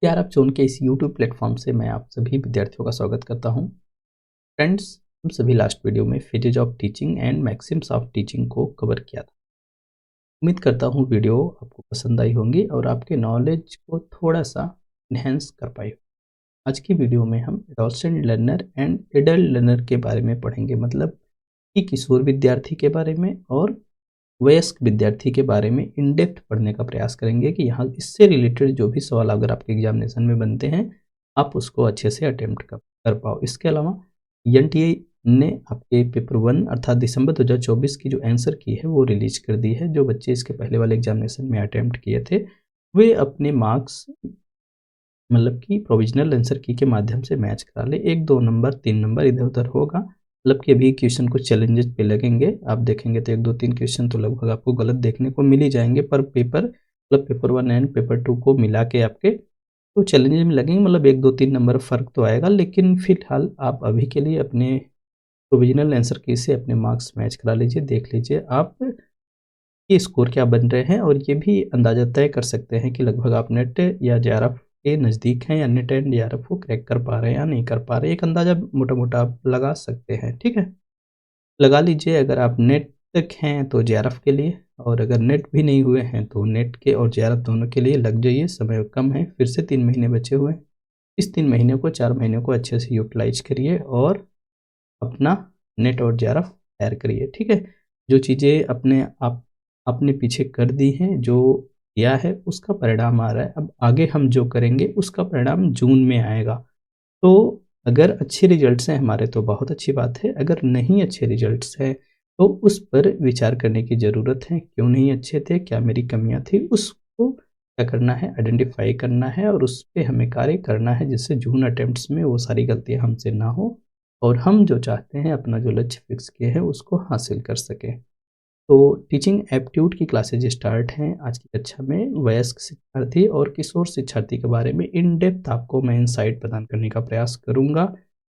यार आप जोन के इस यूट्यूब प्लेटफॉर्म से मैं आप सभी विद्यार्थियों का स्वागत करता हूं। फ्रेंड्स, हम सभी लास्ट वीडियो में phases of teaching and Maxim's of teaching को कवर किया था। उम्मीद करता हूं वीडियो आपको पसंद आई होंगी और आपके नॉलेज को थोड़ा सा इन्हेंस कर पाई हो। आज की वीडियो में हम adolescent learner and adult learner के बारे में पढ़ेंगे, मतलब कि किशोर विद्यार्थी के बारे में और वयस्क विद्यार्थी के बारे में इन डेप्थ पढ़ने का प्रयास करेंगे कि यहाँ इससे रिलेटेड जो भी सवाल अगर आपके एग्जामिनेशन में बनते हैं आप उसको अच्छे से अटेम्प्ट कर पाओ। इसके अलावा एनटीए ने आपके पेपर 1 अर्थात दिसंबर 2024 की जो आंसर की है वो रिलीज कर दी है। जो बच्चे इसके पहले वाले एग्जामिनेशन में अटेम्प्ट किए थे वे अपने मार्क्स मतलब कि प्रोविजनल आंसर की के माध्यम से मैच करा ले। 1-2 नंबर 3 नंबर इधर उधर होगा, मतलब कि अभी क्वेश्चन कुछ चैलेंजेस पे लगेंगे। आप देखेंगे तो 1-2-3 क्वेश्चन तो लगभग आपको गलत देखने को मिल ही जाएंगे, पर पेपर मतलब पेपर 1 एंड पेपर 2 को मिला के आपके तो चैलेंजेस में लगेंगे, मतलब 1-2-3 नंबर फर्क तो आएगा। लेकिन फिलहाल आप अभी के लिए अपने प्रोविजनल आंसर की से अपने मार्क्स मैच करा लीजिए, देख लीजिए आप ये स्कोर क्या बन रहे हैं और ये भी अंदाजा तय कर सकते हैं कि लगभग आप नेट या जेआरएफ के नज़दीक हैं या नेट एंड जेआरएफ को क्रैक कर पा रहे हैं या नहीं कर पा रहे हैं। एक अंदाजा मोटा मोटा आप लगा सकते हैं, ठीक है। लगा लीजिए अगर आप नेट तक हैं तो जेआरएफ के लिए, और अगर नेट भी नहीं हुए हैं तो नेट के और जेआरएफ दोनों के लिए लग जाइए। समय कम है, फिर से 3 महीने बचे हुए हैं। इस 3 महीने को 4 महीने को अच्छे से यूटिलाइज करिए और अपना नेट और जेआरएफ तैयार करिए, ठीक है। जो चीज़ें अपने आप आपने पीछे कर दी हैं, जो किया है उसका परिणाम आ रहा है। अब आगे हम जो करेंगे उसका परिणाम जून में आएगा। तो अगर अच्छे रिजल्ट्स हैं हमारे तो बहुत अच्छी बात है, अगर नहीं अच्छे रिजल्ट्स हैं तो उस पर विचार करने की ज़रूरत है। क्यों नहीं अच्छे थे, क्या मेरी कमियां थी, उसको क्या करना है, आइडेंटिफाई करना है और उस पर हमें कार्य करना है, जिससे जून अटेम्प्ट्स में वो सारी गलतियां हमसे ना हो और हम जो चाहते हैं अपना जो लक्ष्य फिक्स किए हैं उसको हासिल कर सकें। तो टीचिंग एप्टीट्यूड की क्लासेज स्टार्ट हैं। आज की कक्षा में वयस्क शिक्षार्थी और किशोर शिक्षार्थी के बारे में इन डेप्थ आपको मैं इनसाइट प्रदान करने का प्रयास करूंगा।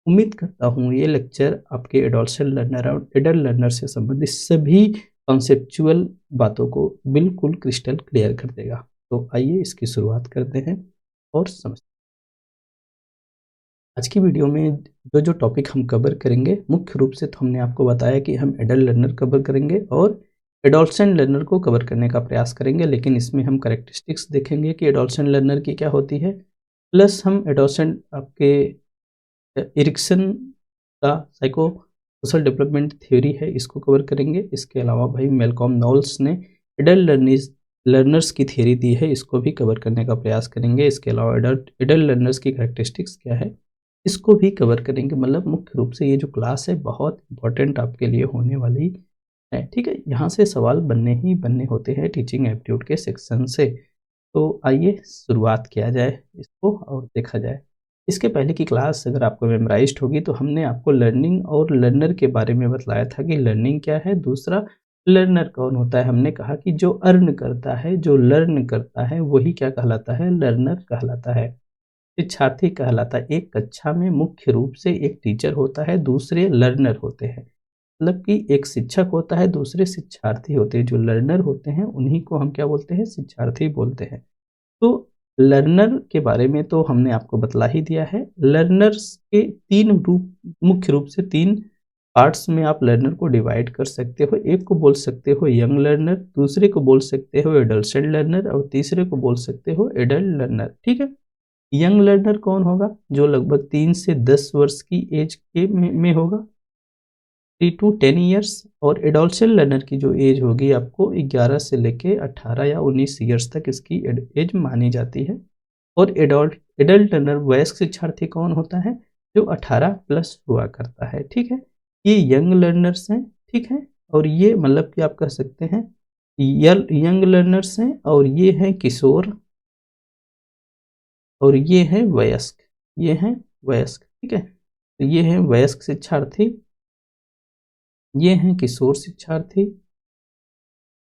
उम्मीद करता हूँ ये लेक्चर आपके एडोलसेंट लर्नर और एडल्ट लर्नर से संबंधित सभी कॉन्सेप्चुअल बातों को बिल्कुल क्रिस्टल क्लियर कर देगा। तो आइए इसकी शुरुआत करते हैं और समझते हैं। आज की वीडियो में जो टॉपिक हम कवर करेंगे, मुख्य रूप से तो हमने आपको बताया कि हम एडल्ट लर्नर कवर करेंगे और एडोलसेंट लर्नर को कवर करने का प्रयास करेंगे, लेकिन इसमें हम कैरेक्टरिस्टिक्स देखेंगे कि एडोलसेंट लर्नर की क्या होती है, प्लस हम एडोलसेंट आपके एरिक्सन का साइको सोशल डेवलपमेंट थ्योरी है इसको कवर करेंगे। इसके अलावा भाई मेलकॉम नॉल्स ने एडल्ट लर्नर्स की थ्योरी दी है, इसको भी कवर करने का प्रयास करेंगे। इसके अलावा एडल्ट लर्नर्स की कैरेक्टरिस्टिक्स क्या है इसको भी कवर करेंगे। मतलब मुख्य रूप से ये जो क्लास है बहुत इंपॉर्टेंट आपके लिए होने वाली है, ठीक है। यहाँ से सवाल बनने ही बनने होते हैं टीचिंग एप्टीट्यूड के सेक्शन से। तो आइए शुरुआत किया जाए इसको और देखा जाए। इसके पहले की क्लास अगर आपको मेमोराइज्ड होगी तो हमने आपको लर्निंग और लर्नर के बारे में बतलाया था कि लर्निंग क्या है, दूसरा लर्नर कौन होता है। हमने कहा कि जो अर्न करता है, जो लर्न करता है वही क्या कहलाता है, लर्नर कहलाता है, शिक्षार्थी कहलाता है। एक कक्षा में मुख्य रूप से एक टीचर होता है, दूसरे लर्नर होते हैं, मतलब कि एक शिक्षक होता है, दूसरे शिक्षार्थी होते हैं। जो लर्नर होते हैं उन्हीं को हम क्या बोलते हैं, शिक्षार्थी बोलते हैं। तो लर्नर के बारे में तो हमने आपको बतला ही दिया है। लर्नर्स के 3 रूप, मुख्य रूप से 3 पार्ट्स में आप लर्नर को डिवाइड कर सकते हो। एक को बोल सकते हो यंग लर्नर, दूसरे को बोल सकते हो एडोलसेंट लर्नर और तीसरे को बोल सकते हो एडल्ट लर्नर, ठीक है। यंग लर्नर कौन होगा, जो लगभग 3 से 10 वर्ष की एज के में होगा, 3 to 10 ईयर्स। और एडोलसेंट लर्नर की जो एज होगी आपको 11 से लेके 18 या 19 ईयर्स तक इसकी एज मानी जाती है। और एडल्ट लर्नर वयस्क शिक्षार्थी कौन होता है, जो 18 प्लस हुआ करता है, ठीक है। ये यंग लर्नर्स हैं, ठीक है। और ये मतलब कि आप कह सकते हैं यंग लर्नर्स हैं, और ये हैं किशोर, और ये हैं वयस्क, ये हैं वयस्क, ठीक है। तो ये हैं वयस्क शिक्षार्थी, ये हैं किशोर शिक्षार्थी,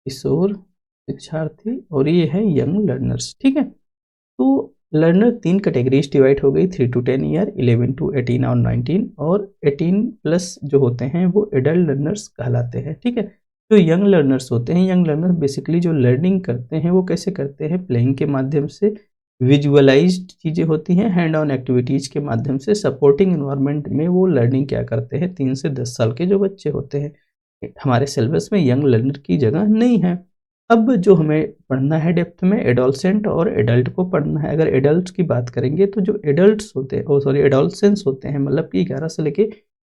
किशोर शिक्षार्थी, और ये है यंग लर्नर्स, ठीक है। तो लर्नर 3 कैटेगरीज डिवाइड हो गई, 3 to 10 ईयर, 11 to 18 और 19, और 18 प्लस जो होते हैं वो एडल्ट लर्नर्स कहलाते हैं, ठीक है। जो यंग लर्नर्स होते हैं, यंग लर्नर बेसिकली जो लर्निंग करते हैं वो कैसे करते हैं, प्लेइंग के माध्यम से, विजुअलाइज्ड चीज़ें होती हैं, हैंड ऑन एक्टिविटीज़ के माध्यम से सपोर्टिंग एनवायरनमेंट में वो लर्निंग क्या करते हैं, 3 से 10 साल के जो बच्चे होते हैं। हमारे सिलेबस में यंग लर्नर की जगह नहीं है। अब जो हमें पढ़ना है डेप्थ में, एडोलसेंट और एडल्ट को पढ़ना है। अगर एडल्ट की बात करेंगे तो जो एडल्ट्स होते हैं, सॉरी एडोलसेंस होते हैं, मतलब कि 11 से लेके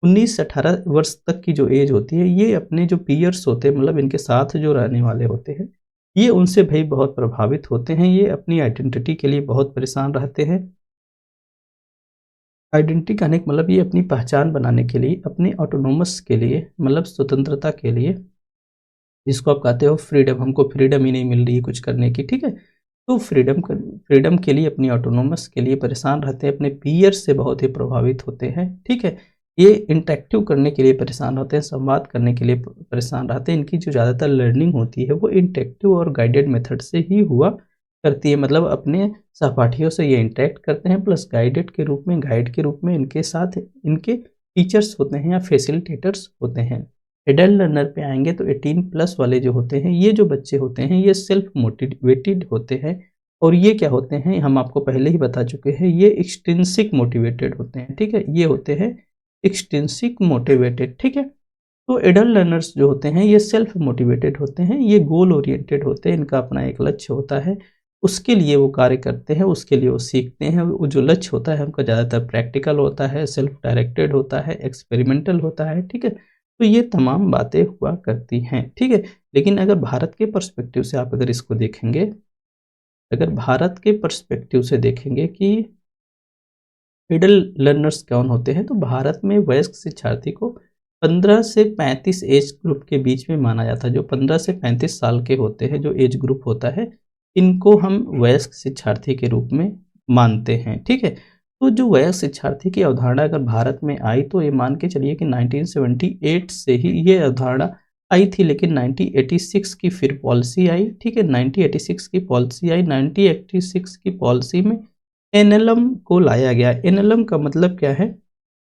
19 से 18 वर्ष तक की जो एज होती है, ये अपने जो पीयर्स होते हैं, मतलब इनके साथ जो रहने वाले होते हैं, ये उनसे भई बहुत प्रभावित होते हैं। ये अपनी आइडेंटिटी के लिए बहुत परेशान रहते हैं। आइडेंटिटी कहने का मतलब ये अपनी पहचान बनाने के लिए, अपने ऑटोनॉमस के लिए, मतलब स्वतंत्रता के लिए, जिसको आप कहते हो फ्रीडम, हमको फ्रीडम ही नहीं मिल रही है कुछ करने की, ठीक है? तो फ्रीडम के लिए, अपनी ऑटोनॉमस के लिए परेशान रहते हैं, अपने पीयर्स से बहुत ही प्रभावित होते हैं, ठीक है? ये इंटरैक्टिव करने के लिए परेशान होते हैं, संवाद करने के लिए परेशान रहते हैं। इनकी जो ज़्यादातर लर्निंग होती है वो इंटरैक्टिव और गाइडेड मेथड से ही हुआ करती है, मतलब अपने सहपाठियों से ये इंटरैक्ट करते हैं, प्लस गाइड के रूप में इनके साथ इनके टीचर्स होते हैं या फैसिलिटेटर्स होते हैं। एडल्ट लर्नर पे आएँगे तो 18 प्लस वाले जो होते हैं, ये जो बच्चे होते हैं, ये सेल्फ मोटिवेटेड होते हैं। और ये क्या होते हैं, हम आपको पहले ही बता चुके हैं, ये एक्सट्रिंसिक मोटिवेटेड होते हैं, ठीक है? ये होते हैं एक्सट्रिंसिक मोटिवेटेड, ठीक है? तो एडल्ट लर्नर्स जो होते हैं, ये सेल्फ मोटिवेटेड होते हैं, ये गोल ओरिएंटेड होते हैं, इनका अपना एक लक्ष्य होता है, उसके लिए वो कार्य करते हैं, उसके लिए वो सीखते हैं। वो जो लक्ष्य होता है उनका ज़्यादातर प्रैक्टिकल होता है, सेल्फ डायरेक्टेड होता है, एक्सपेरिमेंटल होता है, ठीक है? तो ये तमाम बातें हुआ करती हैं, ठीक है? लेकिन अगर भारत के पर्सपेक्टिव से आप अगर इसको देखेंगे, अगर भारत के पर्सपेक्टिव से देखेंगे कि मिडल लर्नर्स कौन होते हैं, तो भारत में वयस्क शिक्षार्थी को 15 से 35 एज ग्रुप के बीच में माना जाता है। जो 15 से 35 साल के होते हैं, जो एज ग्रुप होता है, इनको हम वयस्क शिक्षार्थी के रूप में मानते हैं, ठीक है? तो जो वयस्क शिक्षार्थी की अवधारणा अगर भारत में आई, तो ये मान के चलिए कि 1978 से ही ये अवधारणा आई थी, लेकिन 1986 की फिर पॉलिसी आई, ठीक है? 1986 की पॉलिसी आई, 1986 की पॉलिसी में एनएलएम को लाया गया। एनएलएम का मतलब क्या है?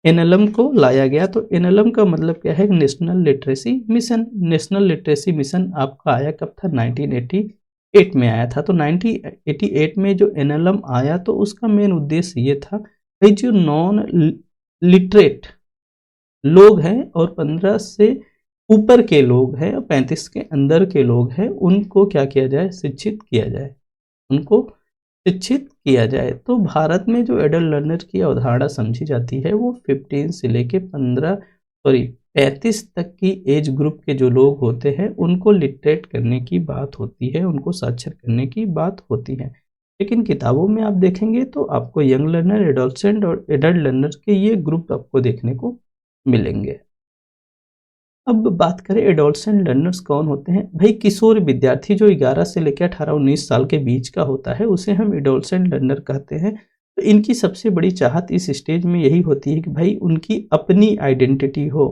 एनएलएम को लाया गया, तो एनएलएम का मतलब क्या है? National literacy mission. National literacy mission आपका आया कब था? 1988 में आया था। तो 1988 में जो एनएलएम आया, तो उसका मेन उद्देश्य ये था कि जो नॉन लिटरेट लोग हैं और 15 से ऊपर के लोग हैं और 35 के अंदर के लोग हैं, उनको क्या किया जाए? शिक्षित किया जाए, उनको शिक्षित किया जाए। तो भारत में जो एडल्ट लर्नर की अवधारणा समझी जाती है, वो 15 से लेके 35 तक की एज ग्रुप के जो लोग होते हैं, उनको लिटरेट करने की बात होती है, उनको साक्षर करने की बात होती है। लेकिन किताबों में आप देखेंगे तो आपको यंग लर्नर, एडोलसेंट और एडल्ट लर्नर के ये ग्रुप आपको देखने को मिलेंगे। अब बात करें एडोलसेंट लर्नर्स कौन होते हैं? भाई किशोर विद्यार्थी जो 11 से लेकर 18-19 साल के बीच का होता है, उसे हम एडोलसेंट लर्नर कहते हैं। तो इनकी सबसे बड़ी चाहत इस स्टेज में यही होती है कि भाई उनकी अपनी आइडेंटिटी हो,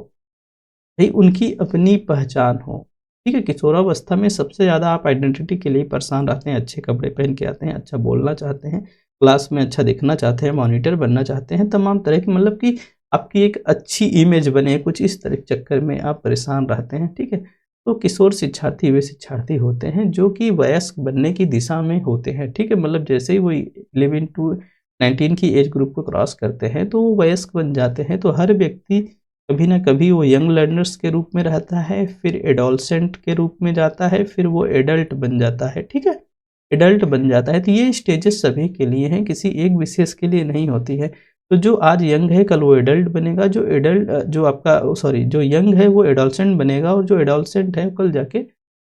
भाई उनकी अपनी पहचान हो, ठीक है? किशोरावस्था में सबसे ज़्यादा आप आइडेंटिटी के लिए परेशान रहते हैं, अच्छे कपड़े पहन के आते हैं, अच्छा बोलना चाहते हैं, क्लास में अच्छा दिखना चाहते हैं, मॉनिटर बनना चाहते हैं, तमाम तरह की, मतलब कि आपकी एक अच्छी इमेज बने, कुछ इस तरह के चक्कर में आप परेशान रहते हैं, ठीक है? तो किशोर शिक्षार्थी वे शिक्षार्थी होते हैं जो कि वयस्क बनने की दिशा में होते हैं, ठीक है? मतलब जैसे ही वो 11 टू 19 की एज ग्रुप को क्रॉस करते हैं, तो वो वयस्क बन जाते हैं। तो हर व्यक्ति कभी न कभी वो यंग लर्नर्स के रूप में रहता है, फिर एडोलसेंट के रूप में जाता है, फिर वो एडल्ट बन जाता है, ठीक है? एडल्ट बन जाता है। तो ये स्टेजेस सभी के लिए हैं, किसी एक विशेष के लिए नहीं होती है। तो जो आज यंग है, कल वो एडल्ट बनेगा, जो एडल्ट जो आपका सॉरी जो यंग है वो एडोलसेंट बनेगा, और जो एडोलसेंट है कल जाके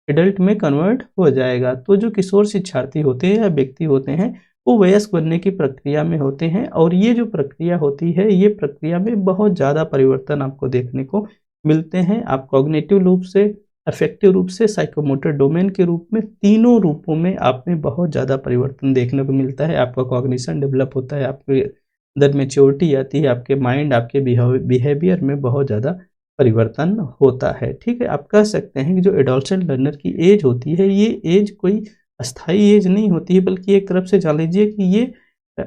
एडल्ट में कन्वर्ट हो जाएगा। तो जो किशोर शिक्षार्थी होते हैं या व्यक्ति होते हैं, वो वयस्क बनने की प्रक्रिया में होते हैं, और ये जो प्रक्रिया होती है, ये प्रक्रिया में बहुत ज़्यादा परिवर्तन आपको देखने को मिलते हैं। आप कॉग्निटिव रूप से, अफेक्टिव रूप से, साइकोमोटर डोमेन के रूप में, तीनों रूपों में आप में बहुत ज़्यादा परिवर्तन देखने को मिलता है। आपका कॉग्निशन डेवलप होता है, आपके अंदर मैच्योरिटी आती है, आपके माइंड, आपके बिहेवियर में बहुत ज़्यादा परिवर्तन होता है, ठीक है? आप कह सकते हैं कि जो एडोलसेंट लर्नर की एज होती है, ये एज कोई अस्थाई एज नहीं होती है, बल्कि एक तरफ से जान लीजिए कि ये अ,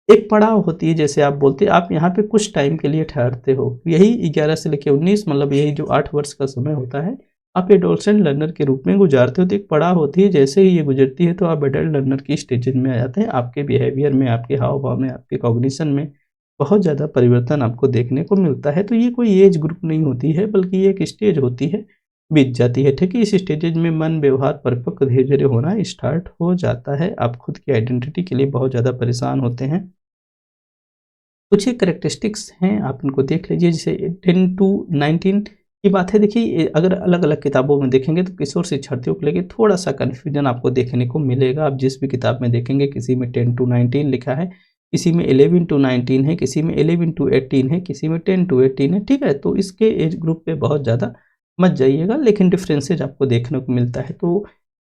एक पड़ाव होती है। जैसे आप बोलते हैं, आप यहाँ पे कुछ टाइम के लिए ठहरते हो, यही 11 से लेके 19, मतलब यही जो 8 वर्ष का समय होता है, आप एडोलसेंट लर्नर के रूप में गुजारते हो, तो एक पड़ाव होती है, जैसे ही ये गुजरती है तो आप एडल्ट लर्नर की स्टेजेज में आ जाते हैं। आपके बिहेवियर में, आपके हाव-भाव में, आपके कॉग्निशन में बहुत ज़्यादा परिवर्तन आपको देखने को मिलता है। तो ये कोई एज ग्रुप नहीं होती है, बल्कि ये एक स्टेज होती है, बीत जाती है, ठीक है? इस स्टेजेज में मन, व्यवहार परिपक्व धीरे-धीरे होना स्टार्ट हो जाता है। आप खुद की आइडेंटिटी के लिए बहुत ज़्यादा परेशान होते हैं। कुछ एक कैरेक्टरिस्टिक्स हैं, आप इनको देख लीजिए। जैसे 10 टू 19 की बात है, देखिए अगर अलग-अलग किताबों में देखेंगे तो किशोर शिक्षार्थियों को लेके थोड़ा-सा कन्फ्यूजन आपको देखने को मिलेगा। आप जिस भी किताब में देखेंगे, किसी में 10 टू 19 लिखा है, किसी में 11 टू 19 है, किसी में 11 टू 18 है, किसी में 10 टू 18 है, ठीक है? तो इसके एज ग्रुप पे बहुत ज़्यादा मत जाइएगा, लेकिन डिफरेंसेस आपको देखने को मिलता है। तो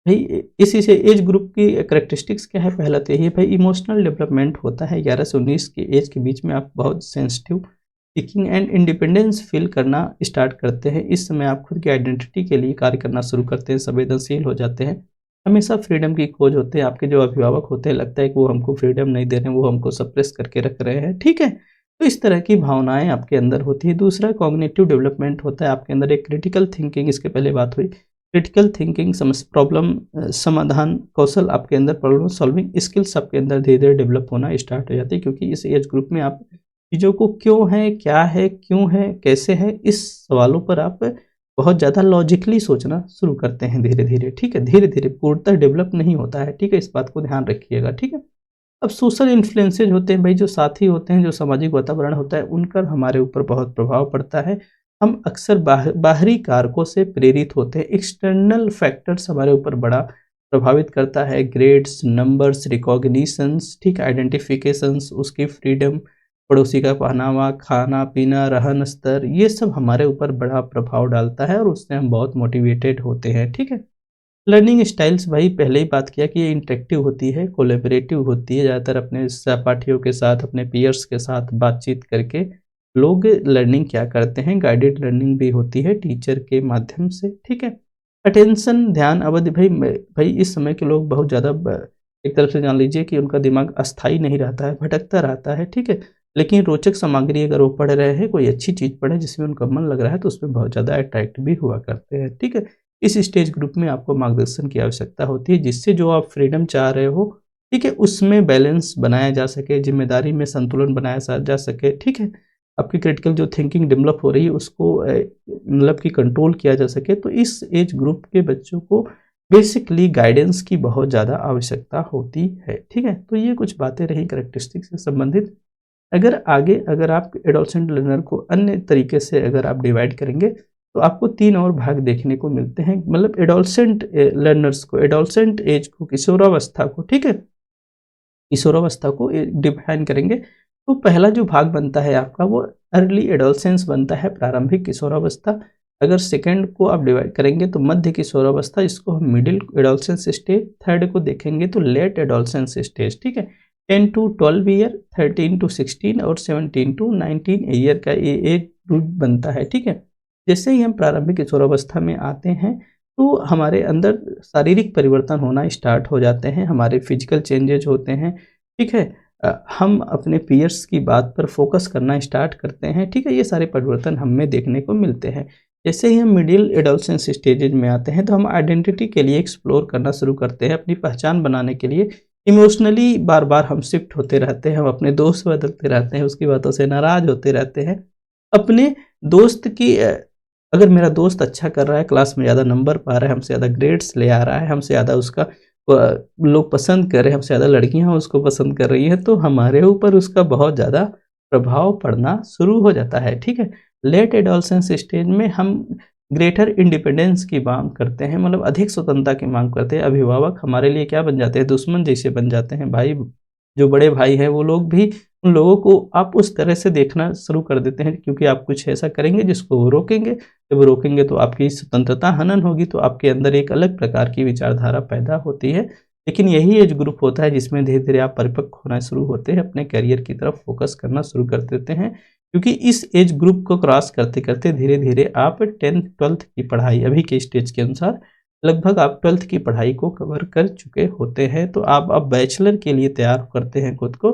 भई इसी से एज ग्रुप की कैरेक्टरिस्टिक्स क्या है? पहला तो यही है भाई, इमोशनल डेवलपमेंट होता है। 11 से 19 की एज के बीच में आप बहुत sensitive, seeking and independence feel करना स्टार्ट करते हैं। इस समय आप खुद की आइडेंटिटी के लिए कार्य करना शुरू करते हैं, संवेदनशील हो जाते हैं, हमेशा फ्रीडम की खोज होते हैं। आपके जो अभिभावक होते हैं, लगता है कि वो हमको फ्रीडम नहीं दे रहे हैं, वो हमको सप्रेस करके रख रहे हैं, ठीक है? तो इस तरह की भावनाएँ आपके अंदर होती है। दूसरा कॉग्निटिव डेवलपमेंट होता है आपके अंदर, एक क्रिटिकल थिंकिंग, इसके पहले बात हुई। क्रिटिकल थिंकिंग, प्रॉब्लम समाधान कौशल आपके अंदर, प्रॉब्लम सॉल्विंग स्किल्स आपके अंदर धीरे-धीरे डेवलप होना स्टार्ट हो जाती है, क्योंकि इस एज ग्रुप में आप चीज़ों को क्यों है, क्या है, क्यों है, कैसे है, इस सवालों पर आप बहुत ज़्यादा लॉजिकली सोचना शुरू करते हैं धीरे-धीरे, ठीक है? धीरे-धीरे, पूर्णतः डेवलप नहीं होता है, ठीक है? इस बात को ध्यान रखिएगा, ठीक है? अब सोशल इन्फ्लुएंसेस होते हैं भाई, जो साथी होते हैं, जो सामाजिक वातावरण होता है, उनका हमारे ऊपर बहुत प्रभाव पड़ता है। हम अक्सर बाहरी कारकों से प्रेरित होते हैं, एक्सटर्नल फैक्टर्स हमारे ऊपर बड़ा प्रभावित करता है। ग्रेड्स, नंबर्स, रिकॉग्निशंस, ठीक, आइडेंटिफिकेशंस, उसकी फ्रीडम, पड़ोसी का पहनावा, खाना-पीना, रहन स्तर, ये सब हमारे ऊपर बड़ा प्रभाव डालता है और उससे हम बहुत मोटिवेटेड होते हैं, ठीक है? लर्निंग स्टाइल्स, भाई पहले ही बात किया कि ये इंटरेक्टिव होती है, कोलैबोरेटिव होती है, ज़्यादातर अपने सहपाठियों के साथ, अपने पीयर्स के साथ बातचीत करके लोग लर्निंग क्या करते हैं, गाइडेड लर्निंग भी होती है टीचर के माध्यम से, ठीक है? अटेंशन, ध्यान अवधि, भाई इस समय के लोग बहुत ज़्यादा एक तरफ से जान लीजिए कि उनका दिमाग अस्थायी नहीं रहता है, भटकता रहता है, ठीक है? लेकिन रोचक सामग्री अगर वो पढ़ रहे हैं, कोई अच्छी चीज़ पढ़े जिसमें उनका मन लग रहा है, तो उसमें बहुत ज़्यादा अट्रैक्ट भी हुआ करते हैं, ठीक है? इस स्टेज ग्रुप में आपको मार्गदर्शन की आवश्यकता होती है, जिससे जो आप फ्रीडम चाह रहे हो, ठीक है, उसमें बैलेंस बनाया जा सके, ज़िम्मेदारी में संतुलन बनाया जा सके, ठीक है? आपकी क्रिटिकल जो थिंकिंग डेवलप हो रही है, उसको मतलब कि कंट्रोल किया जा सके। तो इस एज ग्रुप के बच्चों को बेसिकली गाइडेंस की बहुत ज़्यादा आवश्यकता होती है, ठीक है? तो ये कुछ बातें रहीं कैरेक्टरिस्टिक्स से संबंधित। अगर आप एडोलसेंट लर्नर को अन्य तरीके से अगर आप डिवाइड करेंगे, तो आपको 3 और भाग देखने को मिलते हैं। मतलब एडोलसेंट लर्नर्स को, एडोलसेंट एज को, किशोरावस्था को, ठीक है? किशोरावस्था को डिफाइन करेंगे, तो पहला जो भाग बनता है आपका, वो अर्ली एडोलसेंस बनता है, प्रारंभिक किशोरावस्था। अगर सेकंड को आप डिवाइड करेंगे तो मध्य किशोरावस्था, जिसको हम मिडिल एडोलसेंस स्टेज। थर्ड को देखेंगे तो लेट एडोलसेंस स्टेज, ठीक है? 10 टू 12 ईयर, 13 टू 16 और 17 टू 19 ईयर का ये एज ग्रुप बनता है, ठीक है? जैसे ही हम प्रारंभिक किशोरावस्था में आते हैं, तो हमारे अंदर शारीरिक परिवर्तन होना स्टार्ट हो जाते हैं, हमारे फिजिकल चेंजेज होते हैं, ठीक है? हम अपने पीयर्स की बात पर फोकस करना स्टार्ट करते हैं, ठीक है? ये सारे परिवर्तन हमें देखने को मिलते हैं। जैसे ही हम मिडिल एडोलसेंस स्टेजेज में आते हैं, तो हम आइडेंटिटी के लिए एक्सप्लोर करना शुरू करते हैं, अपनी पहचान बनाने के लिए इमोशनली बार-बार हम शिफ्ट होते रहते हैं, हम अपने दोस्त बदलते रहते हैं, उसकी बातों से नाराज़ होते रहते हैं। अपने दोस्त की अगर मेरा दोस्त अच्छा कर रहा है, क्लास में ज़्यादा नंबर पा रहा है, हमसे ज़्यादा ग्रेड्स ले आ रहा है, हमसे ज़्यादा उसका लोग पसंद कर रहे हैं, हमसे ज़्यादा लड़कियाँ उसको पसंद कर रही हैं, तो हमारे ऊपर उसका बहुत ज़्यादा प्रभाव पड़ना शुरू हो जाता है, ठीक है? लेट एडोलसेंस स्टेज में हम ग्रेटर इंडिपेंडेंस की माँग करते हैं, मतलब अधिक स्वतंत्रता की माँग करते हैं। अभिभावक हमारे लिए क्या बन जाते हैं? दुश्मन जैसे बन जाते हैं। भाई, जो बड़े भाई हैं, वो लोग भी, उन लोगों को आप उस तरह से देखना शुरू कर देते हैं, क्योंकि आप कुछ ऐसा करेंगे जिसको वो रोकेंगे। जब वो रोकेंगे तो आपकी स्वतंत्रता हनन होगी, तो आपके अंदर एक अलग प्रकार की विचारधारा पैदा होती है। लेकिन यही एज ग्रुप होता है जिसमें धीरे-धीरे आप परिपक्व होना शुरू होते हैं, अपने करियर की तरफ फ़ोकस करना शुरू कर देते हैं। क्योंकि इस एज ग्रुप को क्रॉस करते-करते धीरे-धीरे आप 10th-12th की पढ़ाई, अभी के स्टेज के अनुसार लगभग आप 12th की पढ़ाई को कवर कर चुके होते हैं। तो आप अब बैचलर के लिए तैयार करते हैं खुद को।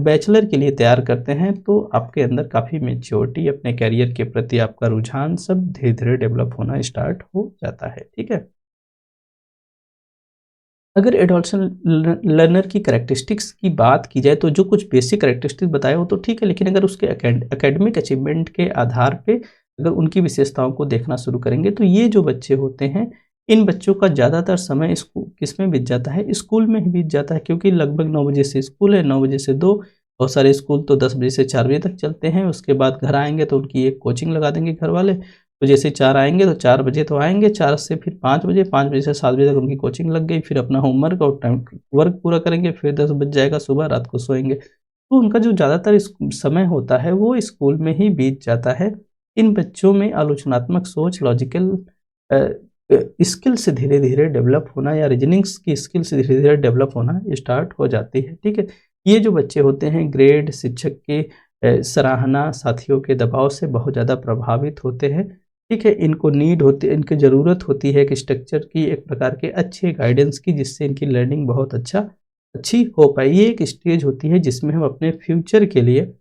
बैचलर के लिए तैयार करते हैं, तो आपके अंदर काफ़ी मैच्योरिटी, अपने करियर के प्रति आपका रुझान सब धीरे-धीरे डेवलप होना स्टार्ट हो जाता है, ठीक है? अगर एडोलसेंट लर्नर की कैरेक्टरिस्टिक्स की बात की जाए तो जो कुछ बेसिक कैरेक्टरिस्टिक्स बताए हो तो ठीक है, लेकिन अगर उसके एकेडमिक अचीवमेंट के आधार पे अगर उनकी विशेषताओं को देखना शुरू करेंगे तो ये जो बच्चे होते हैं, इन बच्चों का ज़्यादातर समय किस में बीत जाता है, स्कूल में ही बीत जाता है, क्योंकि लगभग 9 बजे से स्कूल है, 9 बजे से 2, बहुत सारे स्कूल तो 10 बजे से 4 बजे तक चलते हैं। उसके बाद घर आएंगे तो उनकी एक कोचिंग लगा देंगे घर वाले, तो जैसे 4 आएँगे तो 4 बजे तो आएँगे, 4 से फिर 5 बजे, 5 बजे से 7 बजे तक उनकी कोचिंग लग गई, फिर अपना होमवर्क और टाइम वर्क पूरा करेंगे, फिर 10 बज जाएगा सुबह, रात को सोएँगे। तो उनका जो ज़्यादातर समय होता है वो स्कूल में ही बीत जाता है। इन बच्चों में आलोचनात्मक सोच, लॉजिकल स्किल्स धीरे-धीरे डेवलप होना या रीजनिंग्स की स्किल्स धीरे-धीरे डेवलप होना स्टार्ट हो जाती है, ठीक है? ये जो बच्चे होते हैं ग्रेड, शिक्षक के सराहना, साथियों के दबाव से बहुत ज़्यादा प्रभावित होते हैं, ठीक है? इनको नीड होती है, इनकी ज़रूरत होती है एक स्ट्रक्चर की, एक प्रकार के अच्छे गाइडेंस की, जिससे इनकी लर्निंग बहुत अच्छी हो पाए। ये एक स्टेज होती है जिसमें हम अपने फ्यूचर के लिए,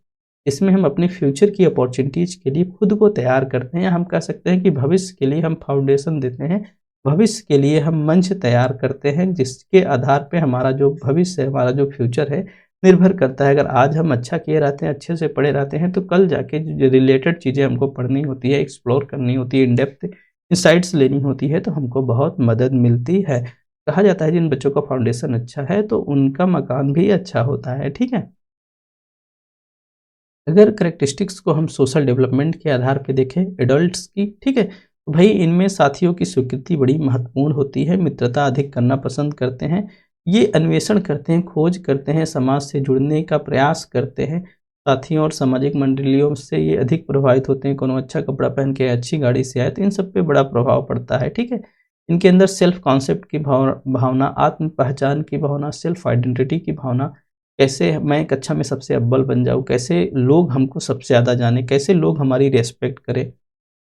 इसमें हम अपने फ्यूचर की अपॉर्च्युनिटीज़ के लिए खुद को तैयार करते हैं, या हम कह सकते हैं कि भविष्य के लिए हम फाउंडेशन देते हैं, भविष्य के लिए हम मंच तैयार करते हैं, जिसके आधार पे हमारा जो भविष्य है, हमारा जो फ्यूचर है, निर्भर करता है। अगर आज हम अच्छा किए रहते हैं, अच्छे से पढ़े रहते हैं, तो कल जाके जो रिलेटेड चीज़ें हमको पढ़नी होती है, एक्सप्लोर करनी होती है, इन डेप्थ इनसाइट्स लेनी होती है, तो हमको बहुत मदद मिलती है। कहा जाता है जिन बच्चों का फाउंडेशन अच्छा है, तो उनका मकान भी अच्छा होता है, ठीक है? अगर करैक्टरिस्टिक्स को हम सोशल डेवलपमेंट के आधार पे देखें एडल्ट्स की, ठीक है? तो भई इनमें साथियों की स्वीकृति बड़ी महत्वपूर्ण होती है, मित्रता अधिक करना पसंद करते हैं, ये अन्वेषण करते हैं, खोज करते हैं, समाज से जुड़ने का प्रयास करते हैं, साथियों और सामाजिक मंडलियों से ये अधिक प्रभावित होते हैं, कोनो अच्छा कपड़ा पहन के, अच्छी गाड़ी से आए, तो इन सब पे बड़ा प्रभाव पड़ता है, ठीक है? इनके अंदर सेल्फ कॉन्सेप्ट की भावना, आत्म पहचान की भावना, सेल्फ आइडेंटिटी की भावना, कैसे मैं कक्षा में सबसे अव्वल बन जाऊँ, कैसे लोग हमको सबसे ज़्यादा जानें, कैसे लोग हमारी रिस्पेक्ट करें,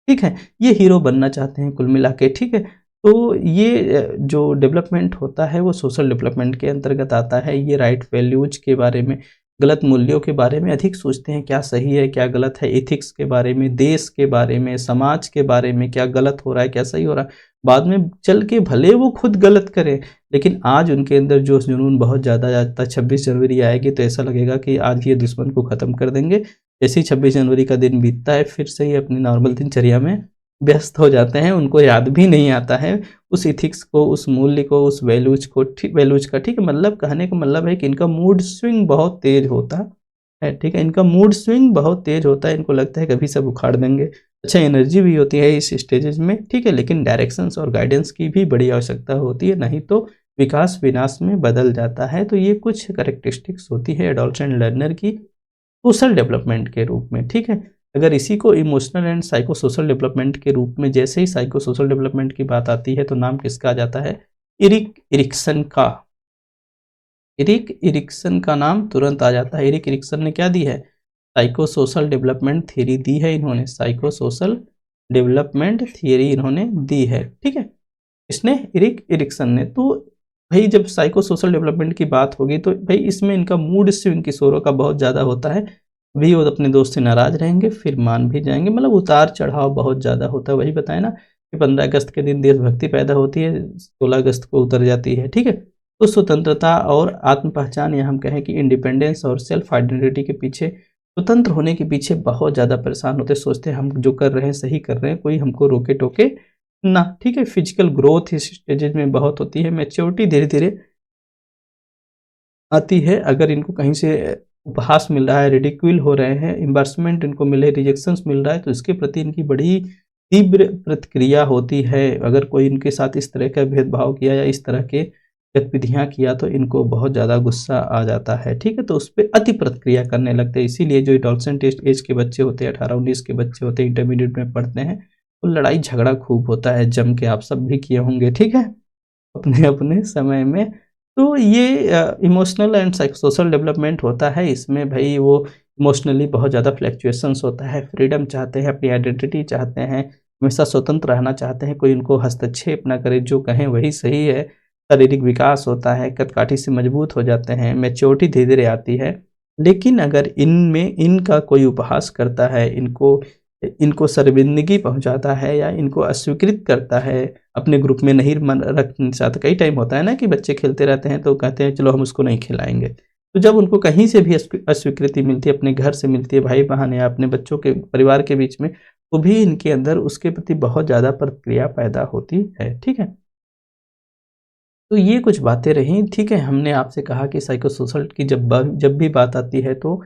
ठीक है? ये हीरो बनना चाहते हैं कुल मिला के, ठीक है? तो ये जो डेवलपमेंट होता है वो सोशल डेवलपमेंट के अंतर्गत आता है। ये राइट वैल्यूज़ के बारे में, गलत मूल्यों के बारे में अधिक सोचते हैं, क्या सही है, क्या गलत है, एथिक्स के बारे में, देश के बारे में, समाज के बारे में, क्या गलत हो रहा है, क्या सही हो रहा है। बाद में चल के भले वो खुद गलत करें, लेकिन आज उनके अंदर जोश-जुनून बहुत ज़्यादा आता है। 26 जनवरी आएगी तो ऐसा लगेगा कि आज ये दुश्मन को ख़त्म कर देंगे। जैसे ही 26 जनवरी का दिन बीतता है, फिर से ही अपनी नॉर्मल दिनचर्या में व्यस्त हो जाते हैं, उनको याद भी नहीं आता है उस एथिक्स को, उस मूल्य को, उस वैल्यूज़ को, वैल्यूज़ का, ठीक है? मतलब कहने का मतलब है कि इनका मूड स्विंग बहुत तेज़ होता है, ठीक है? इनका मूड स्विंग बहुत तेज़ होता है, इनको लगता है कभी सब उखाड़ देंगे। अच्छा एनर्जी भी होती है इस स्टेजेज़ में, ठीक है? लेकिन डायरेक्शंस और गाइडेंस की भी बड़ी आवश्यकता होती है, नहीं तो विकास विनाश में बदल जाता है। तो ये कुछ कैरेक्टरिस्टिक्स होती है एडोलसेंट लर्नर की सोशल डेवलपमेंट के रूप में, ठीक है? अगर इसी को emotional and psycho social development के रूप में, जैसे ही साइको सोशल डेवलपमेंट की बात आती है तो नाम किसका आ जाता है? इरिक इरिक्सन का। इरिक इरिक्सन का नाम तुरंत आ जाता है। इरिक इरिक्सन ने क्या दी है? साइको सोशल डेवलपमेंट थ्योरी दी है इन्होंने, साइको सोशल डेवलपमेंट थ्योरी इन्होंने दी है, ठीक है? इसने इरिक इरिक्सन ने। तो भई जब साइको सोशल डेवलपमेंट की बात होगी तो भई इसमें इनका मूड स्विंग किशोरों का बहुत ज़्यादा होता है। भी वो अपने दोस्त से नाराज़ रहेंगे, फिर मान भी जाएँगे, मतलब उतार-चढ़ाव बहुत ज़्यादा होता है। वही बताया ना कि 15 अगस्त के दिन देशभक्ति पैदा होती है, 16 अगस्त को उतर जाती है, ठीक है? तो स्वतंत्रता और आत्म पहचान, या हम कहें कि इंडिपेंडेंस और सेल्फ आइडेंटिटी के पीछे, स्वतंत्र होने के पीछे बहुत ज़्यादा परेशान होते हैं, सोचते हैं हम जो कर रहे हैं सही कर रहे हैं, कोई हमको रोके-टोके ना, ठीक है? फिजिकल ग्रोथ इस स्टेजेज़ में बहुत होती है, मैच्योरिटी धीरे-धीरे आती है। अगर इनको कहीं से उपहास मिल रहा है, रिडिक्यूल हो रहे हैं, एम्बैरेसमेंट इनको मिले, रिजेक्शंस मिल रहा है, तो इसके प्रति इनकी बड़ी तीव्र प्रतिक्रिया होती है। अगर कोई इनके साथ इस तरह का भेदभाव किया या इस तरह के गतिविधियाँ किया तो इनको बहुत ज़्यादा गुस्सा आ जाता है, ठीक है? तो उस पे अति प्रतिक्रिया करने लगते हैं। इसीलिए जो एडोलसेंट एज के बच्चे होते हैं, 18-19 के बच्चे होते हैं, इंटरमीडिएट में पढ़ते हैं, तो लड़ाई झगड़ा खूब होता है जम के, आप सब भी किए होंगे, ठीक है? अपने-अपने समय में। तो ये इमोशनल एंड सोशल डेवलपमेंट होता है, इसमें भई वो इमोशनली बहुत ज़्यादा फ्लक्चुएशंस होता है, फ्रीडम चाहते हैं, अपनी आइडेंटिटी चाहते हैं, हमेशा स्वतंत्र रहना चाहते हैं, कोई उनको हस्तक्षेप ना करे, जो कहें वही सही है। शारीरिक विकास होता है, कदकाठी से मजबूत हो जाते हैं, मैच्योरिटी धीरे-धीरे आती है। लेकिन अगर इनमें इनका कोई उपहास करता है, इनको इनको शर्मिंदगी पहुँचाता है या इनको अस्वीकृत करता है, अपने ग्रुप में नहीं मन रखना चाहता। कई टाइम होता है ना कि बच्चे खेलते रहते हैं तो कहते हैं चलो हम उसको नहीं खिलाएँगे। तो जब उनको कहीं से भी अस्वीकृति मिलती है, अपने घर से मिलती है, भाई-बहन या अपने बच्चों के परिवार के बीच में, तो भी इनके अंदर उसके प्रति बहुत ज़्यादा प्रतिक्रिया पैदा होती है, ठीक है? तो ये कुछ बातें रहीं, ठीक है? हमने आपसे कहा कि साइकोसोशल की जब भी बात आती है तो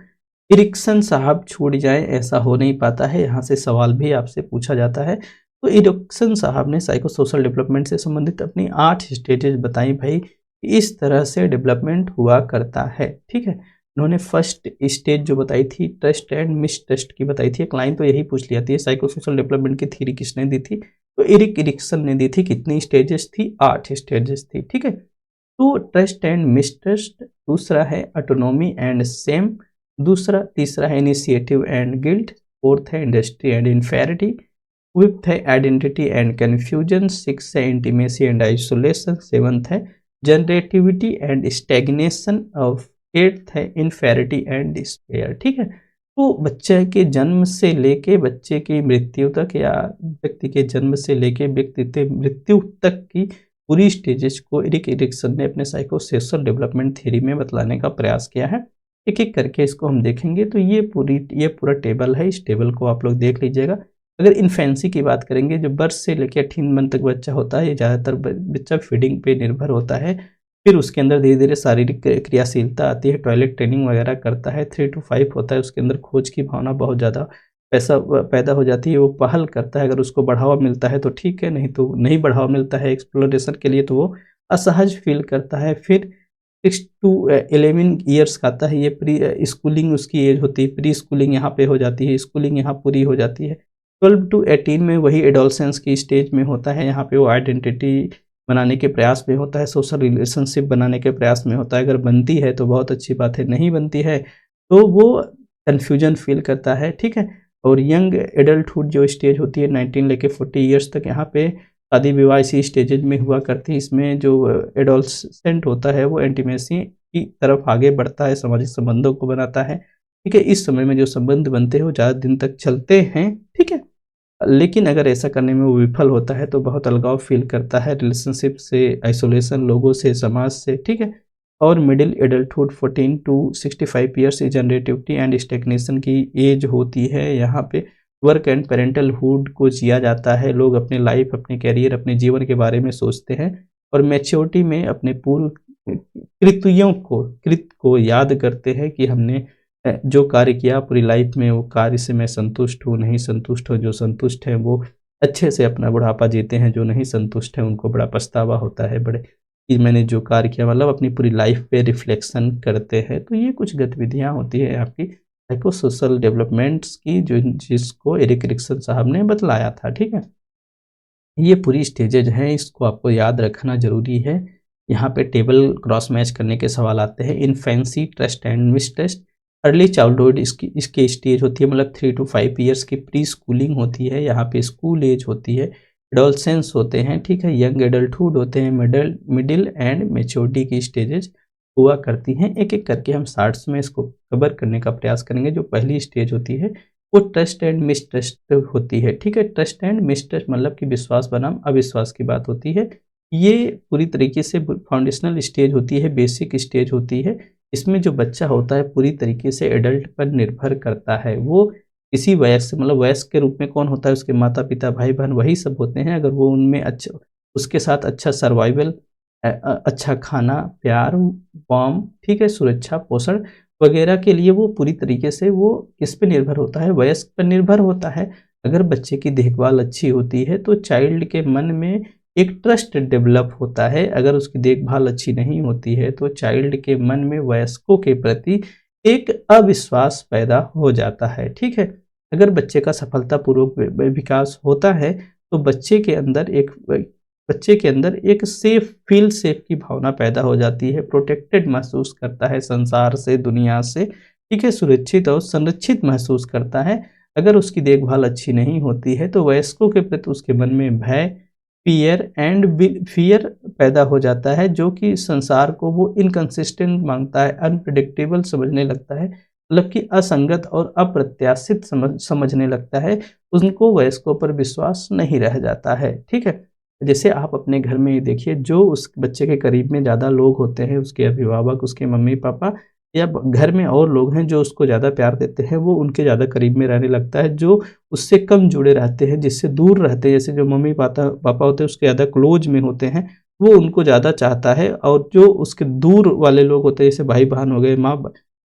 इरिक्सन साहब छूट जाएँ ऐसा हो नहीं पाता है, यहाँ से सवाल भी आपसे पूछा जाता है। तो इरिक्सन साहब ने साइकोसोशल डेवलपमेंट से संबंधित अपनी 8 स्टेजेज़ बताई भई, इस तरह से डेवलपमेंट हुआ करता है, ठीक है? उन्होंने फर्स्ट स्टेज जो बताई थी ट्रस्ट एंड मिसट्रस्ट की बताई थी, एक लाइन तो यही पूछ लिया थी साइकोसोशल डेवलपमेंट की थ्योरी किसने दी थी? तो एरिक इरिक्सन ने दी थी। कितनी स्टेजेस थी? 8 स्टेजेस थी, ठीक है? तो ट्रस्ट एंड मिसट्रस्ट, दूसरा है ऑटोनॉमी एंड शेम, तीसरा है इनिशिएटिव एंड गिल्ट, फोर्थ है इंडस्ट्री एंड इन्फेरिटी, फिफ्थ है आइडेंटिटी एंड कन्फ्यूजन, सिक्स है इंटीमेसी एंड आइसोलेशन, सेवंथ है जनरेटिविटी एंड स्टैग्नेशन, और एट्थ है इन्फेरिटी एंड डिस्पेयर, ठीक है? तो बच्चे के जन्म से लेके बच्चे की मृत्यु तक या व्यक्ति के जन्म से लेके व्यक्ति के मृत्यु तक की पूरी स्टेजेस को एरिक एरिक्सन ने अपने साइकोसोशल डेवलपमेंट थ्योरी में बतलाने का प्रयास किया है। एक-एक करके इसको हम देखेंगे तो ये पूरा टेबल है, इस टेबल को आप लोग देख लीजिएगा। अगर इन्फेंसी की बात करेंगे, जो बर्थ से लेके 18 मंथ तक बच्चा होता है, ये ज़्यादातर बच्चा फीडिंग पे निर्भर होता है। फिर उसके अंदर धीरे-धीरे शारीरिक क्रियाशीलता आती है, टॉयलेट ट्रेनिंग वगैरह करता है, 3 टू 5 होता है, उसके अंदर खोज की भावना बहुत ज़्यादा पैदा हो जाती है, वो पहल करता है, अगर उसको बढ़ावा मिलता है तो ठीक है, नहीं तो नहीं बढ़ावा मिलता है एक्सप्लोरेशन के लिए तो वो असहज फ़ील करता है। फिर 6 टू 11 ईयर्स का आता है, ये प्री स्कूलिंग उसकी एज होती है, प्री स्कूलिंग यहाँ पे हो जाती है, स्कूलिंग यहाँ पूरी हो जाती है। 12 टू 18 में वही एडोलसेंस की स्टेज में होता है, यहाँ पे वो आइडेंटिटी बनाने के प्रयास में होता है, सोशल रिलेशनशिप बनाने के प्रयास में होता है, अगर बनती है तो बहुत अच्छी बात है, नहीं बनती है तो वो कन्फ्यूजन फ़ील करता है, ठीक है? और यंग एडल्टहुड जो स्टेज होती है 19 लेके 40 ईयर्स तक, यहाँ पे शादी-विवाह इसी स्टेजेज़ में हुआ करती है। इसमें जो एडोलसेंट होता है वो इंटीमेसी की तरफ आगे बढ़ता है, सामाजिक संबंधों को बनाता है, ठीक है? इस समय में जो संबंध बनते हैं वो ज़्यादा दिन तक चलते हैं, ठीक है? लेकिन अगर ऐसा करने में वो विफल होता है तो बहुत अलगाव फ़ील करता है रिलेशनशिप से, आइसोलेशन, लोगों से, समाज से, ठीक है? और middle adulthood 14 to 65 years generativity and stagnation की एज होती है। यहाँ पे वर्क एंड पैरेंटलहुड को जिया जाता है, लोग अपने लाइफ, अपने करियर, अपने जीवन के बारे में सोचते हैं और मैच्योरिटी में अपने पूर्व कृत को याद करते हैं कि हमने जो कार्य किया पूरी लाइफ में, वो कार्य से मैं संतुष्ट हूँ, नहीं संतुष्ट हूँ। जो संतुष्ट हैं वो अच्छे से अपना बुढ़ापा जीते हैं, जो नहीं संतुष्ट हैं उनको बड़ा पछतावा होता है बड़े कि मैंने जो कार्य किया, मतलब अपनी पूरी लाइफ पे रिफ्लेक्शन करते हैं। तो ये कुछ गतिविधियाँ होती है आपकी साइकोसोशल डेवलपमेंट्स की, जो जिसको एरिक एरिक्सन साहब ने बतलाया था, ठीक है? ये पूरी स्टेजेज हैं, इसको आपको याद रखना ज़रूरी है। यहाँ पे टेबल क्रॉस मैच करने के सवाल आते हैं। Infancy, trust and mistrust, early childhood इसकी स्टेज होती है, मतलब 3 टू 5 ईयर्स की प्री स्कूलिंग होती है, यहाँ पे स्कूल एज होती है। एडोलसेंस होते हैं, ठीक है? यंग एडल्टहुड होते हैं, मिडिल एंड मैच्योरिटी की स्टेजेज हुआ करती हैं। एक-एक करके हम शॉर्ट्स में इसको कवर करने का प्रयास करेंगे। जो पहली स्टेज होती है वो ट्रस्ट एंड मिसट्रस्ट होती है, ठीक है? ट्रस्ट एंड मिसट्रस्ट मतलब कि विश्वास बनाम अविश्वास की बात होती है। ये पूरी तरीके से फाउंडेशनल स्टेज होती है, बेसिक स्टेज होती है। इसमें जो बच्चा होता है पूरी तरीके से एडल्ट पर निर्भर करता है। वो किसी वयस्क, मतलब वयस्क के रूप में कौन होता है? उसके माता-पिता, भाई-बहन वही सब होते हैं। अगर वो उनमें उसके साथ अच्छा सर्वाइवल, अच्छा खाना, प्यार, वार्म, ठीक है? सुरक्षा, पोषण वगैरह के लिए वो पूरी तरीके से वो किस पे निर्भर होता है? वयस्क पर निर्भर होता है। अगर बच्चे की देखभाल अच्छी होती है तो चाइल्ड के मन में एक ट्रस्ट डेवलप होता है। अगर उसकी देखभाल अच्छी नहीं होती है तो चाइल्ड के मन में वयस्कों के प्रति एक अविश्वास पैदा हो जाता है, ठीक है? अगर बच्चे का सफलतापूर्वक विकास होता है तो बच्चे के अंदर एक फील सेफ की भावना पैदा हो जाती है, प्रोटेक्टेड महसूस करता है संसार से, दुनिया से, ठीक है? सुरक्षित और संरक्षित महसूस करता है। अगर उसकी देखभाल अच्छी नहीं होती है तो वयस्कों के प्रति उसके मन में भय, फियर पैदा हो जाता है, जो कि संसार को वो इनकंसिस्टेंट मांगता है, अनप्रिडिक्टेबल समझने लगता है, मतलब कि असंगत और अप्रत्याशित समझने लगता है। उनको वयस्कों पर विश्वास नहीं रह जाता है, ठीक है। जैसे आप अपने घर में ही देखिए, जो उस बच्चे के करीब में ज़्यादा लोग होते हैं, उसके अभिभावक, उसके मम्मी पापा या घर में और लोग हैं जो उसको ज़्यादा प्यार देते हैं, वो उनके ज़्यादा करीब में रहने लगता है। जो उससे कम जुड़े रहते हैं, जिससे दूर रहते हैं, जैसे जो मम्मी पापा पापा होते हैं उसके ज़्यादा क्लोज में होते हैं, वो उनको ज़्यादा चाहता है। और जो उसके दूर वाले लोग होते हैं, जैसे भाई बहन हो गए, माँ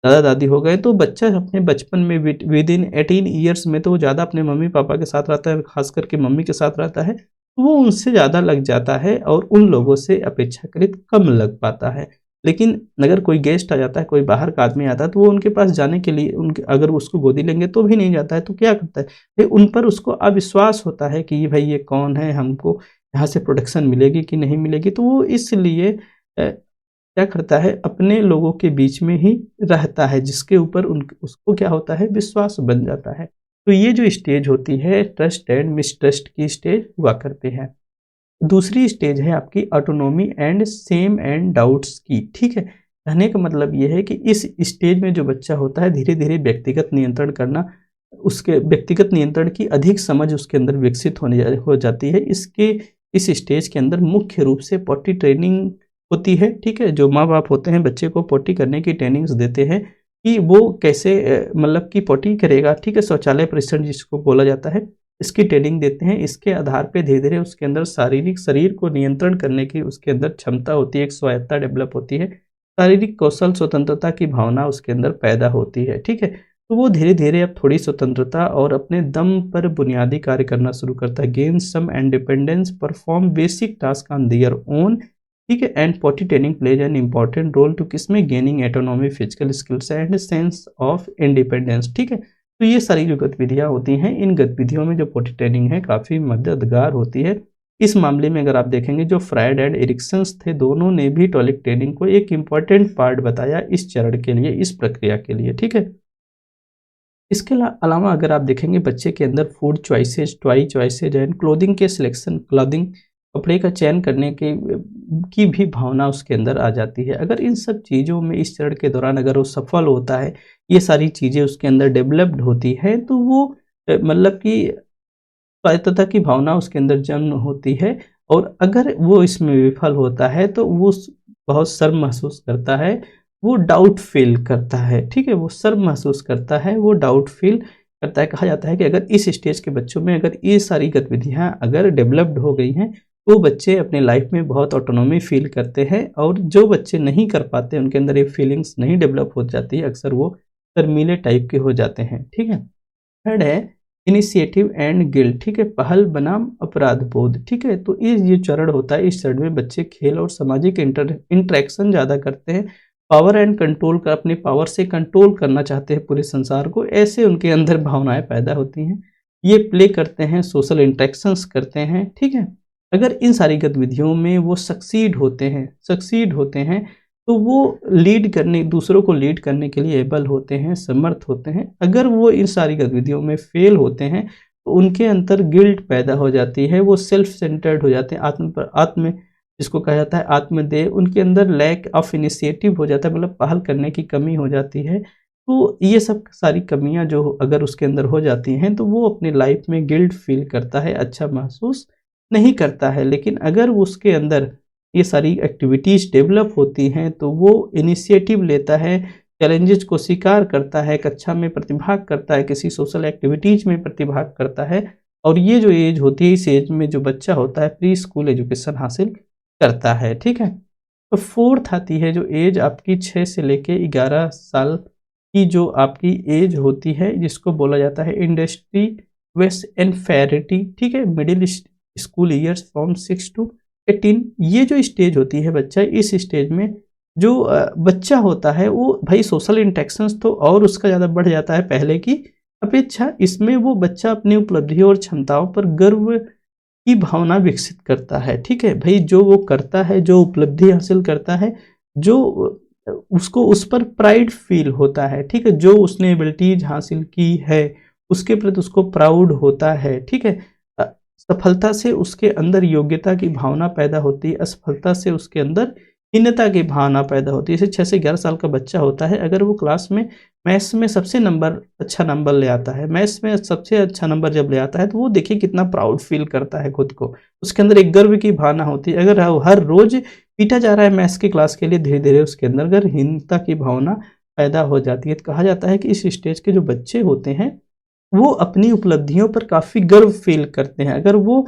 दादा दादी हो गए, तो बच्चा अपने बचपन में विद इन 18 ईयर्स में तो वो ज़्यादा अपने मम्मी पापा के साथ रहता है, खास करके मम्मी के साथ रहता है, तो वो उनसे ज़्यादा लग जाता है और उन लोगों से अपेक्षाकृत कम लग पाता है। लेकिन अगर कोई गेस्ट आ जाता है, कोई बाहर का आदमी आता है, तो वो उनके पास जाने के लिए उनके अगर उसको गोदी लेंगे तो भी नहीं जाता है, तो क्या करता है? भई उन पर उसको अविश्वास होता है कि भई ये कौन है, हमको यहाँ से प्रोटेक्शन मिलेगी कि नहीं मिलेगी, तो वो इसलिए क्या करता है, अपने लोगों के बीच में ही रहता है, जिसके ऊपर उसको क्या होता है, विश्वास बन जाता है। तो ये जो स्टेज होती है, ट्रस्ट एंड मिसट्रस्ट की स्टेज हुआ करती है। दूसरी स्टेज है आपकी autonomy and same and doubts की, ठीक है। कहने का मतलब ये है कि इस स्टेज में जो बच्चा होता है, धीरे-धीरे व्यक्तिगत नियंत्रण करना, उसके व्यक्तिगत नियंत्रण की अधिक समझ उसके अंदर विकसित हो जाती है। इस स्टेज के अंदर मुख्य रूप से पॉटी ट्रेनिंग होती है, ठीक है। जो माँ-बाप होते हैं, बच्चे को पॉटी करने की ट्रेनिंग्स देते हैं कि वो कैसे मतलब कि पॉटी करेगा, ठीक है। शौचालय परीक्षण जिसको बोला जाता है, इसकी ट्रेनिंग देते हैं। इसके आधार पे धीरे-धीरे उसके अंदर शरीर को नियंत्रण करने की उसके अंदर क्षमता होती है, एक स्वायत्तता डेवलप होती है। शारीरिक कौशल स्वतंत्रता की भावना उसके अंदर पैदा होती है, ठीक है। तो वो धीरे-धीरे अब थोड़ी स्वतंत्रता और अपने दम पर बुनियादी कार्य करना शुरू करता है। Gain some independence, perform basic task on their own, ठीक है। And potty training plays an important role to किसमें, gaining autonomy, physical skills and sense of independence, ठीक है। तो ये सारी जो गतिविधियाँ होती हैं, इन गतिविधियों में जो पॉटी ट्रेनिंग है काफ़ी मददगार होती है। इस मामले में अगर आप देखेंगे, जो फ्रायड एंड एरिक्सन्स थे, दोनों ने भी टॉयलेट ट्रेनिंग को एक इम्पॉर्टेंट पार्ट बताया इस चरण के लिए, इस प्रक्रिया के लिए, ठीक है। इसके अलावा अगर आप देखेंगे, बच्चे के अंदर food choices, toy choices and clothing के सिलेक्शन, क्लॉथिंग कपड़े का चयन करने की भी भावना उसके अंदर आ जाती है। अगर इन सब चीज़ों में इस चरण के दौरान अगर वो सफल होता है, ये सारी चीज़ें उसके अंदर डेवलप्ड होती है, तो वो मतलब कि स्वायत्तता की भावना उसके अंदर जन्म होती है। और अगर वो इसमें विफल होता है, तो वो बहुत शर्म महसूस करता है, वो डाउट फ़ील करता है, ठीक है? वो शर्म महसूस करता है, वो डाउट फ़ील करता है। कहा जाता है कि अगर इस स्टेज के बच्चों में अगर ये सारी गतिविधियाँ अगर डेवलप्ड हो गई हैं, तो बच्चे अपने लाइफ़ में बहुत ऑटोनॉमी फ़ील करते हैं। और जो बच्चे नहीं कर पाते, उनके अंदर ये फीलिंग्स नहीं डेवलप हो जाती है, अक्सर वो शर्मीले टाइप के हो जाते हैं, ठीक है? थर्ड है इनिशिएटिव एंड गिल्ट, ठीक है। पहल बनाम अपराध बोध, ठीक है। तो ये चरण होता है, इस चरण में बच्चे खेल और सामाजिक इंटरेक्शन ज़्यादा करते हैं। पावर एंड कंट्रोल का, अपने पावर से कंट्रोल करना चाहते हैं पूरे संसार को, ऐसे उनके अंदर भावनाएं पैदा होती हैं। ये प्ले करते हैं, सोशल इंटरेक्शंस करते हैं, ठीक है। अगर इन सारी गतिविधियों में वो सक्सीड होते हैं, तो वो दूसरों को लीड करने के लिए एबल होते हैं, समर्थ होते हैं। अगर वो इन सारी गतिविधियों में फेल होते हैं, तो उनके अंदर गिल्ट पैदा हो जाती है, वो सेल्फ सेंटर्ड हो जाते हैं, आत्म जिसको कहा जाता है आत्मदेह, उनके अंदर लैक ऑफ इनिशिएटिव हो जाता है, मतलब पहल करने की कमी हो जाती है। तो ये सब सारी कमियाँ जो अगर उसके अंदर हो जाती हैं, तो वो अपनी लाइफ में गिल्ट फील करता है, अच्छा महसूस नहीं करता है। लेकिन अगर उसके अंदर ये सारी एक्टिविटीज़ डेवलप होती हैं, तो वो इनिशिएटिव लेता है, चैलेंजेस को स्वीकार करता है, कक्षा में प्रतिभाग करता है, किसी सोशल एक्टिविटीज़ में प्रतिभाग करता है। और ये जो एज होती है, इस एज में जो बच्चा होता है, प्री स्कूल एजुकेशन हासिल करता है, ठीक है। तो फोर्थ आती है जो एज आपकी 6 से लेके 11 साल की जो आपकी एज होती है, जिसको बोला जाता है इंडस्ट्री वेस्ट एनफेरिटी, ठीक है। Middle school years from 6 to 18, ये जो स्टेज होती है बच्चा, इस स्टेज में जो बच्चा होता है, वो भाई सोशल इंटरेक्शंस तो और उसका ज़्यादा बढ़ जाता है पहले की अपेक्षा। इसमें वो बच्चा अपनी उपलब्धियों और क्षमताओं पर गर्व की भावना विकसित करता है, ठीक है। भई जो वो करता है, जो उपलब्धि हासिल करता है, जो उसको उस पर प्राइड फ़ील होता है, ठीक है। जो उसने एबिलिटीज़ हासिल की है, उसके प्रति उसको प्राउड होता है, ठीक है। सफलता से उसके अंदर योग्यता की भावना पैदा होती है, असफलता से उसके अंदर हीनता की भावना पैदा होती है। जैसे 6 से 11 साल का बच्चा होता है, अगर वो क्लास में मैथ्स में सबसे अच्छा नंबर ले आता है, मैथ्स में सबसे अच्छा नंबर जब ले आता है, तो वो देखिए कितना प्राउड फ़ील करता है खुद को। उसके अंदर एक गर्व की भावना होती है। अगर वो हर रोज़ पीटा जा रहा है मैथ्स की क्लास के लिए, धीरे-धीरे उसके अंदर अगर हीनता की भावना पैदा हो जाती है। तो कहा जाता है कि इस स्टेज के जो बच्चे होते हैं, वो अपनी उपलब्धियों पर काफ़ी गर्व फ़ील करते हैं। अगर वो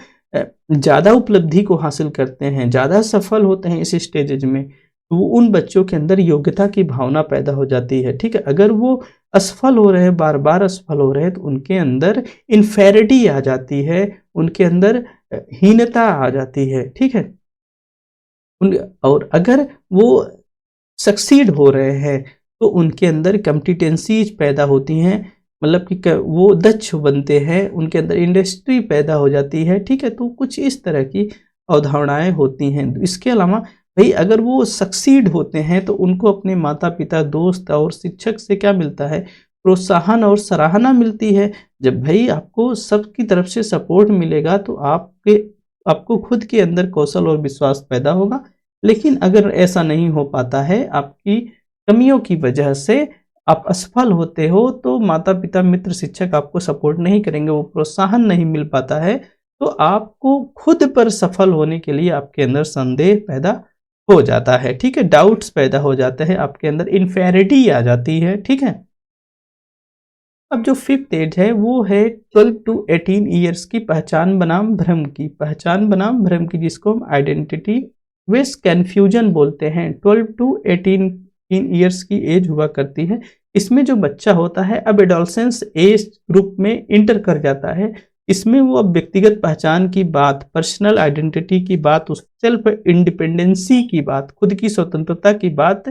ज़्यादा उपलब्धि को हासिल करते हैं, ज़्यादा सफल होते हैं इस स्टेजेज में, तो उन बच्चों के अंदर योग्यता की भावना पैदा हो जाती है, ठीक है? अगर वो असफल हो रहे हैं, बार-बार असफल हो रहे हैं, तो उनके अंदर इन्फेरिटी आ जाती है, उनके अंदर हीनता आ जाती है, ठीक है? और अगर वो सक्सीड हो रहे हैं, तो उनके अंदर कॉम्पिटेंसीज़ पैदा होती हैं, मतलब कि क वो दक्ष बनते हैं, उनके अंदर इंडस्ट्री पैदा हो जाती है, ठीक है? तो कुछ इस तरह की अवधारणाएँ होती हैं। इसके अलावा भई अगर वो सक्सीड होते हैं, तो उनको अपने माता-पिता, दोस्त और शिक्षक से क्या मिलता है? प्रोत्साहन और सराहना मिलती है। जब भई आपको सबकी तरफ से सपोर्ट मिलेगा, तो आपको खुद के अंदर कौशल और विश्वास पैदा होगा। लेकिन अगर ऐसा नहीं हो पाता है, आपकी कमियों की वजह से आप असफल होते हो, तो माता-पिता, मित्र, शिक्षक आपको सपोर्ट नहीं करेंगे, वो प्रोत्साहन नहीं मिल पाता है, तो आपको खुद पर सफल होने के लिए आपके अंदर संदेह पैदा हो जाता है, ठीक है? डाउट्स पैदा हो जाते हैं, आपके अंदर इन्फेरिटी आ जाती है, ठीक है? अब जो 5th एज है वो है 12 टू 18 ईयर्स की पहचान बनाम भ्रम की, पहचान बनाम भ्रम की, जिसको हम आइडेंटिटी विथ कन्फ्यूजन बोलते हैं। 12 टू 18 ईयर्स की एज हुआ करती है। इसमें जो बच्चा होता है अब एडोलसेंस एज ग्रुप में इंटर कर जाता है। इसमें वो अब व्यक्तिगत पहचान की बात, पर्सनल आइडेंटिटी की बात, उस सेल्फ इंडिपेंडेंसी की बात, खुद की स्वतंत्रता की बात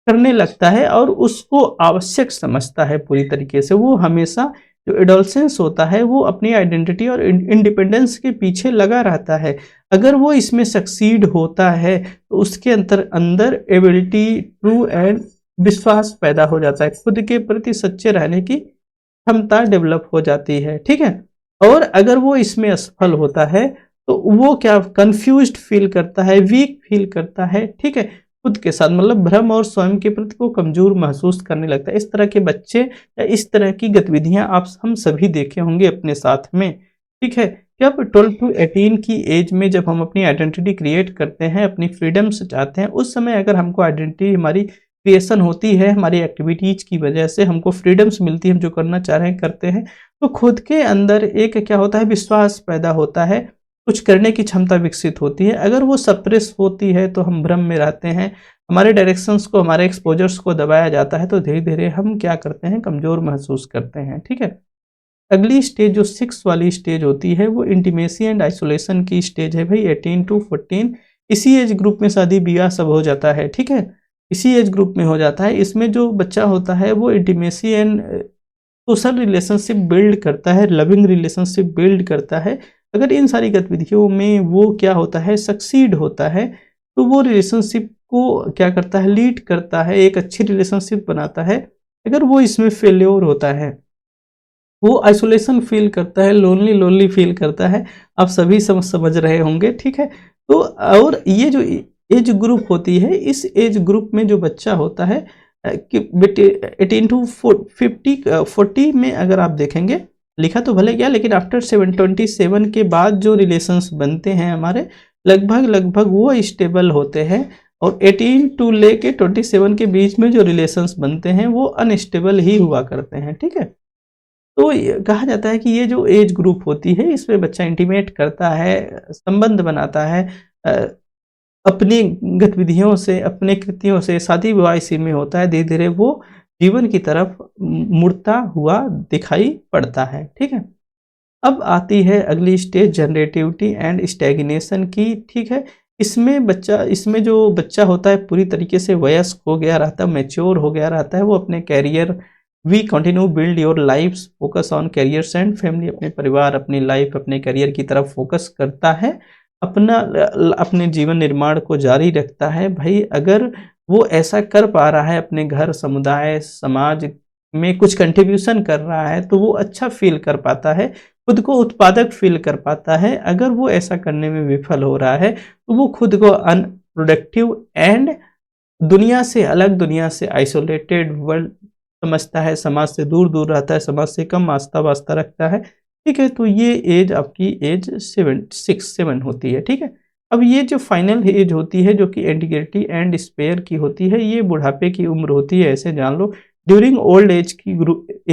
करने लगता है और उसको आवश्यक समझता है पूरी तरीके से। वो हमेशा जो एडोलसेंस होता है वो अपनी आइडेंटिटी और इंडिपेंडेंस के पीछे लगा रहता है। अगर वो इसमें सक्सीड होता है तो उसके अंदर अंदर एबिलिटी ट्रू एंड विश्वास पैदा हो जाता है, खुद के प्रति सच्चे रहने की क्षमता डेवलप हो जाती है, ठीक है? और अगर वो इसमें असफल होता है तो वो क्या कंफ्यूज्ड फील करता है, वीक फील करता है, ठीक है? खुद के साथ मतलब भ्रम और स्वयं के प्रति वो कमज़ोर महसूस करने लगता है। इस तरह के बच्चे या इस तरह की गतिविधियाँ आप हम सभी देखे होंगे अपने साथ में, ठीक है? जब 12 टू 18 की एज में जब हम अपनी आइडेंटिटी क्रिएट करते हैं, अपनी फ्रीडम्स चाहते हैं, उस समय अगर हमको आइडेंटिटी हमारी क्रिएशन होती है, हमारी एक्टिविटीज़ की वजह से हमको फ्रीडम्स मिलती है, हम जो करना चाह रहे हैं करते हैं, तो खुद के अंदर एक क्या होता है, विश्वास पैदा होता है, कुछ करने की क्षमता विकसित होती है। अगर वो सप्रेस होती है तो हम भ्रम में रहते हैं, हमारे डायरेक्शंस को, हमारे एक्सपोज़र्स को दबाया जाता है, तो धीरे-धीरे हम क्या करते हैं, कमज़ोर महसूस करते हैं, ठीक है? अगली स्टेज जो 6 वाली स्टेज होती है वो इंटीमेसी एंड आइसोलेशन की स्टेज है भई 18 टू 14। इसी एज ग्रुप में शादी-ब्याह सब हो जाता है, ठीक है? इसी एज ग्रुप में हो जाता है। इसमें जो बच्चा होता है वो intimacy and social relationship build करता है, लविंग रिलेशनशिप बिल्ड करता है। अगर इन सारी गतिविधियों में वो क्या होता है, सक्सीड होता है, तो वो रिलेशनशिप को क्या करता है, लीड करता है, एक अच्छी रिलेशनशिप बनाता है। अगर वो इसमें फेल्योर होता है, वो आइसोलेशन फ़ील करता है, लोनली फ़ील करता है, आप सभी समझ रहे होंगे, ठीक है? तो और ये जो एज ग्रुप होती है, इस एज ग्रुप में जो बच्चा होता है कि बेटे 18 टू 40 में अगर आप देखेंगे, लिखा तो भले गया लेकिन आफ्टर 27 के बाद जो रिलेशंस बनते हैं हमारे, लगभग वो स्टेबल होते हैं और 18 टू लेके 27 के बीच में जो रिलेशंस बनते हैं, वो अनस्टेबल ही हुआ करते हैं, ठीक है? तो ये कहा जाता है कि ये जो एज ग्रुप होती है इसमें बच्चा इंटीमेट करता है, संबंध बनाता है, अ, अपनी गतिविधियों से, अपने कृतियों से, शादी-विवाह इसी में होता है, धीरे-धीरे वो जीवन की तरफ मुड़ता हुआ दिखाई पड़ता है, ठीक है? अब आती है अगली स्टेज जनरेटिविटी एंड स्टैग्नेशन की, ठीक है? इसमें जो बच्चा होता है पूरी तरीके से वयस्क हो गया रहता है, मैच्योर हो गया रहता है, वो अपने career we continue build your life's focus on careers and family, अपने परिवार, अपनी लाइफ, अपने करियर की तरफ फोकस करता है, अपने जीवन निर्माण को जारी रखता है। भाई अगर वो ऐसा कर पा रहा है अपने घर, समुदाय, समाज में कुछ कंट्रीब्यूशन कर रहा है तो वो अच्छा फील कर पाता है, खुद को उत्पादक फील कर पाता है। अगर वो ऐसा करने में विफल हो रहा है तो वो खुद को अनप्रोडक्टिव एंड दुनिया से अलग, दुनिया से आइसोलेटेड वर्ल्ड समझता है, समाज से दूर-दूर रहता है, समाज से कम आस्था-वास्ता रखता है, ठीक है? तो ये एज आपकी एज 7 होती है, ठीक है? अब ये जो फाइनल एज होती है जो कि इंटीग्रिटी एंड स्पेयर की होती है, ये बुढ़ापे की उम्र होती है, ऐसे जान लो। ड्यूरिंग ओल्ड एज की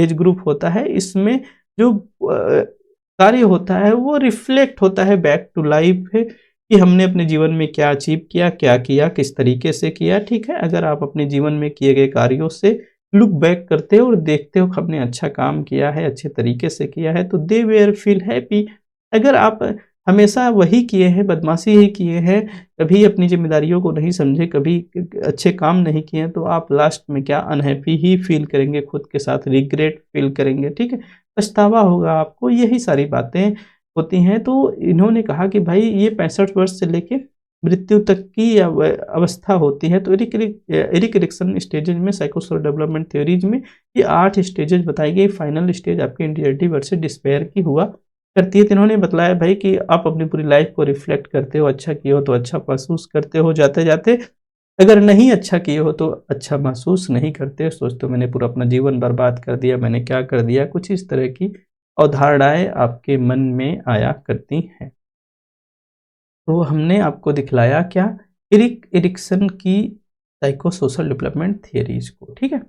एज ग्रुप होता है, इसमें जो कार्य होता है वो रिफ्लेक्ट होता है बैक टू लाइफ कि हमने अपने जीवन में क्या अचीव किया, क्या किया, किस तरीके से किया, ठीक है? अगर आप अपने जीवन में किए गए कार्यों से लुक बैक करते हो और देखते हो कि हमने अच्छा काम किया है, अच्छे तरीके से किया है, तो दे विल फील हैप्पी। अगर आप हमेशा वही किए हैं, बदमाशी ही किए हैं, कभी अपनी ज़िम्मेदारियों को नहीं समझे, कभी अच्छे काम नहीं किए हैं, तो आप लास्ट में क्या अनहैप्पी ही फील करेंगे, खुद के साथ रिग्रेट फील करेंगे, ठीक है? पछतावा होगा आपको, यही सारी बातें होती हैं। तो इन्होंने कहा कि भाई ये 65 वर्ष से लेके मृत्यु तक की अवस्था होती है। तो एरिक एरिक्सन स्टेजेज में साइकोसोशल डेवलपमेंट थ्योरीज में ये 8 स्टेजेज बताई गई। फाइनल स्टेज आपकी इंटीग्रिटी वर्सेस डिस्पेयर की हुआ करती है। तो इन्होंने बतलाया भाई कि आप अपनी पूरी लाइफ को रिफ्लेक्ट करते हो, अच्छा किए हो तो अच्छा महसूस करते हो जाते-जाते, अगर नहीं अच्छा किए हो तो अच्छा महसूस नहीं करते, सोचते हो मैंने पूरा अपना जीवन बर्बाद कर दिया, मैंने क्या कर दिया, कुछ इस तरह की अवधारणाएँ आपके मन में आया करती हैं। तो हमने आपको दिखलाया क्या, एरिक एरिक्सन की साइकोसोशल डेवलपमेंट थियरीज को, ठीक है?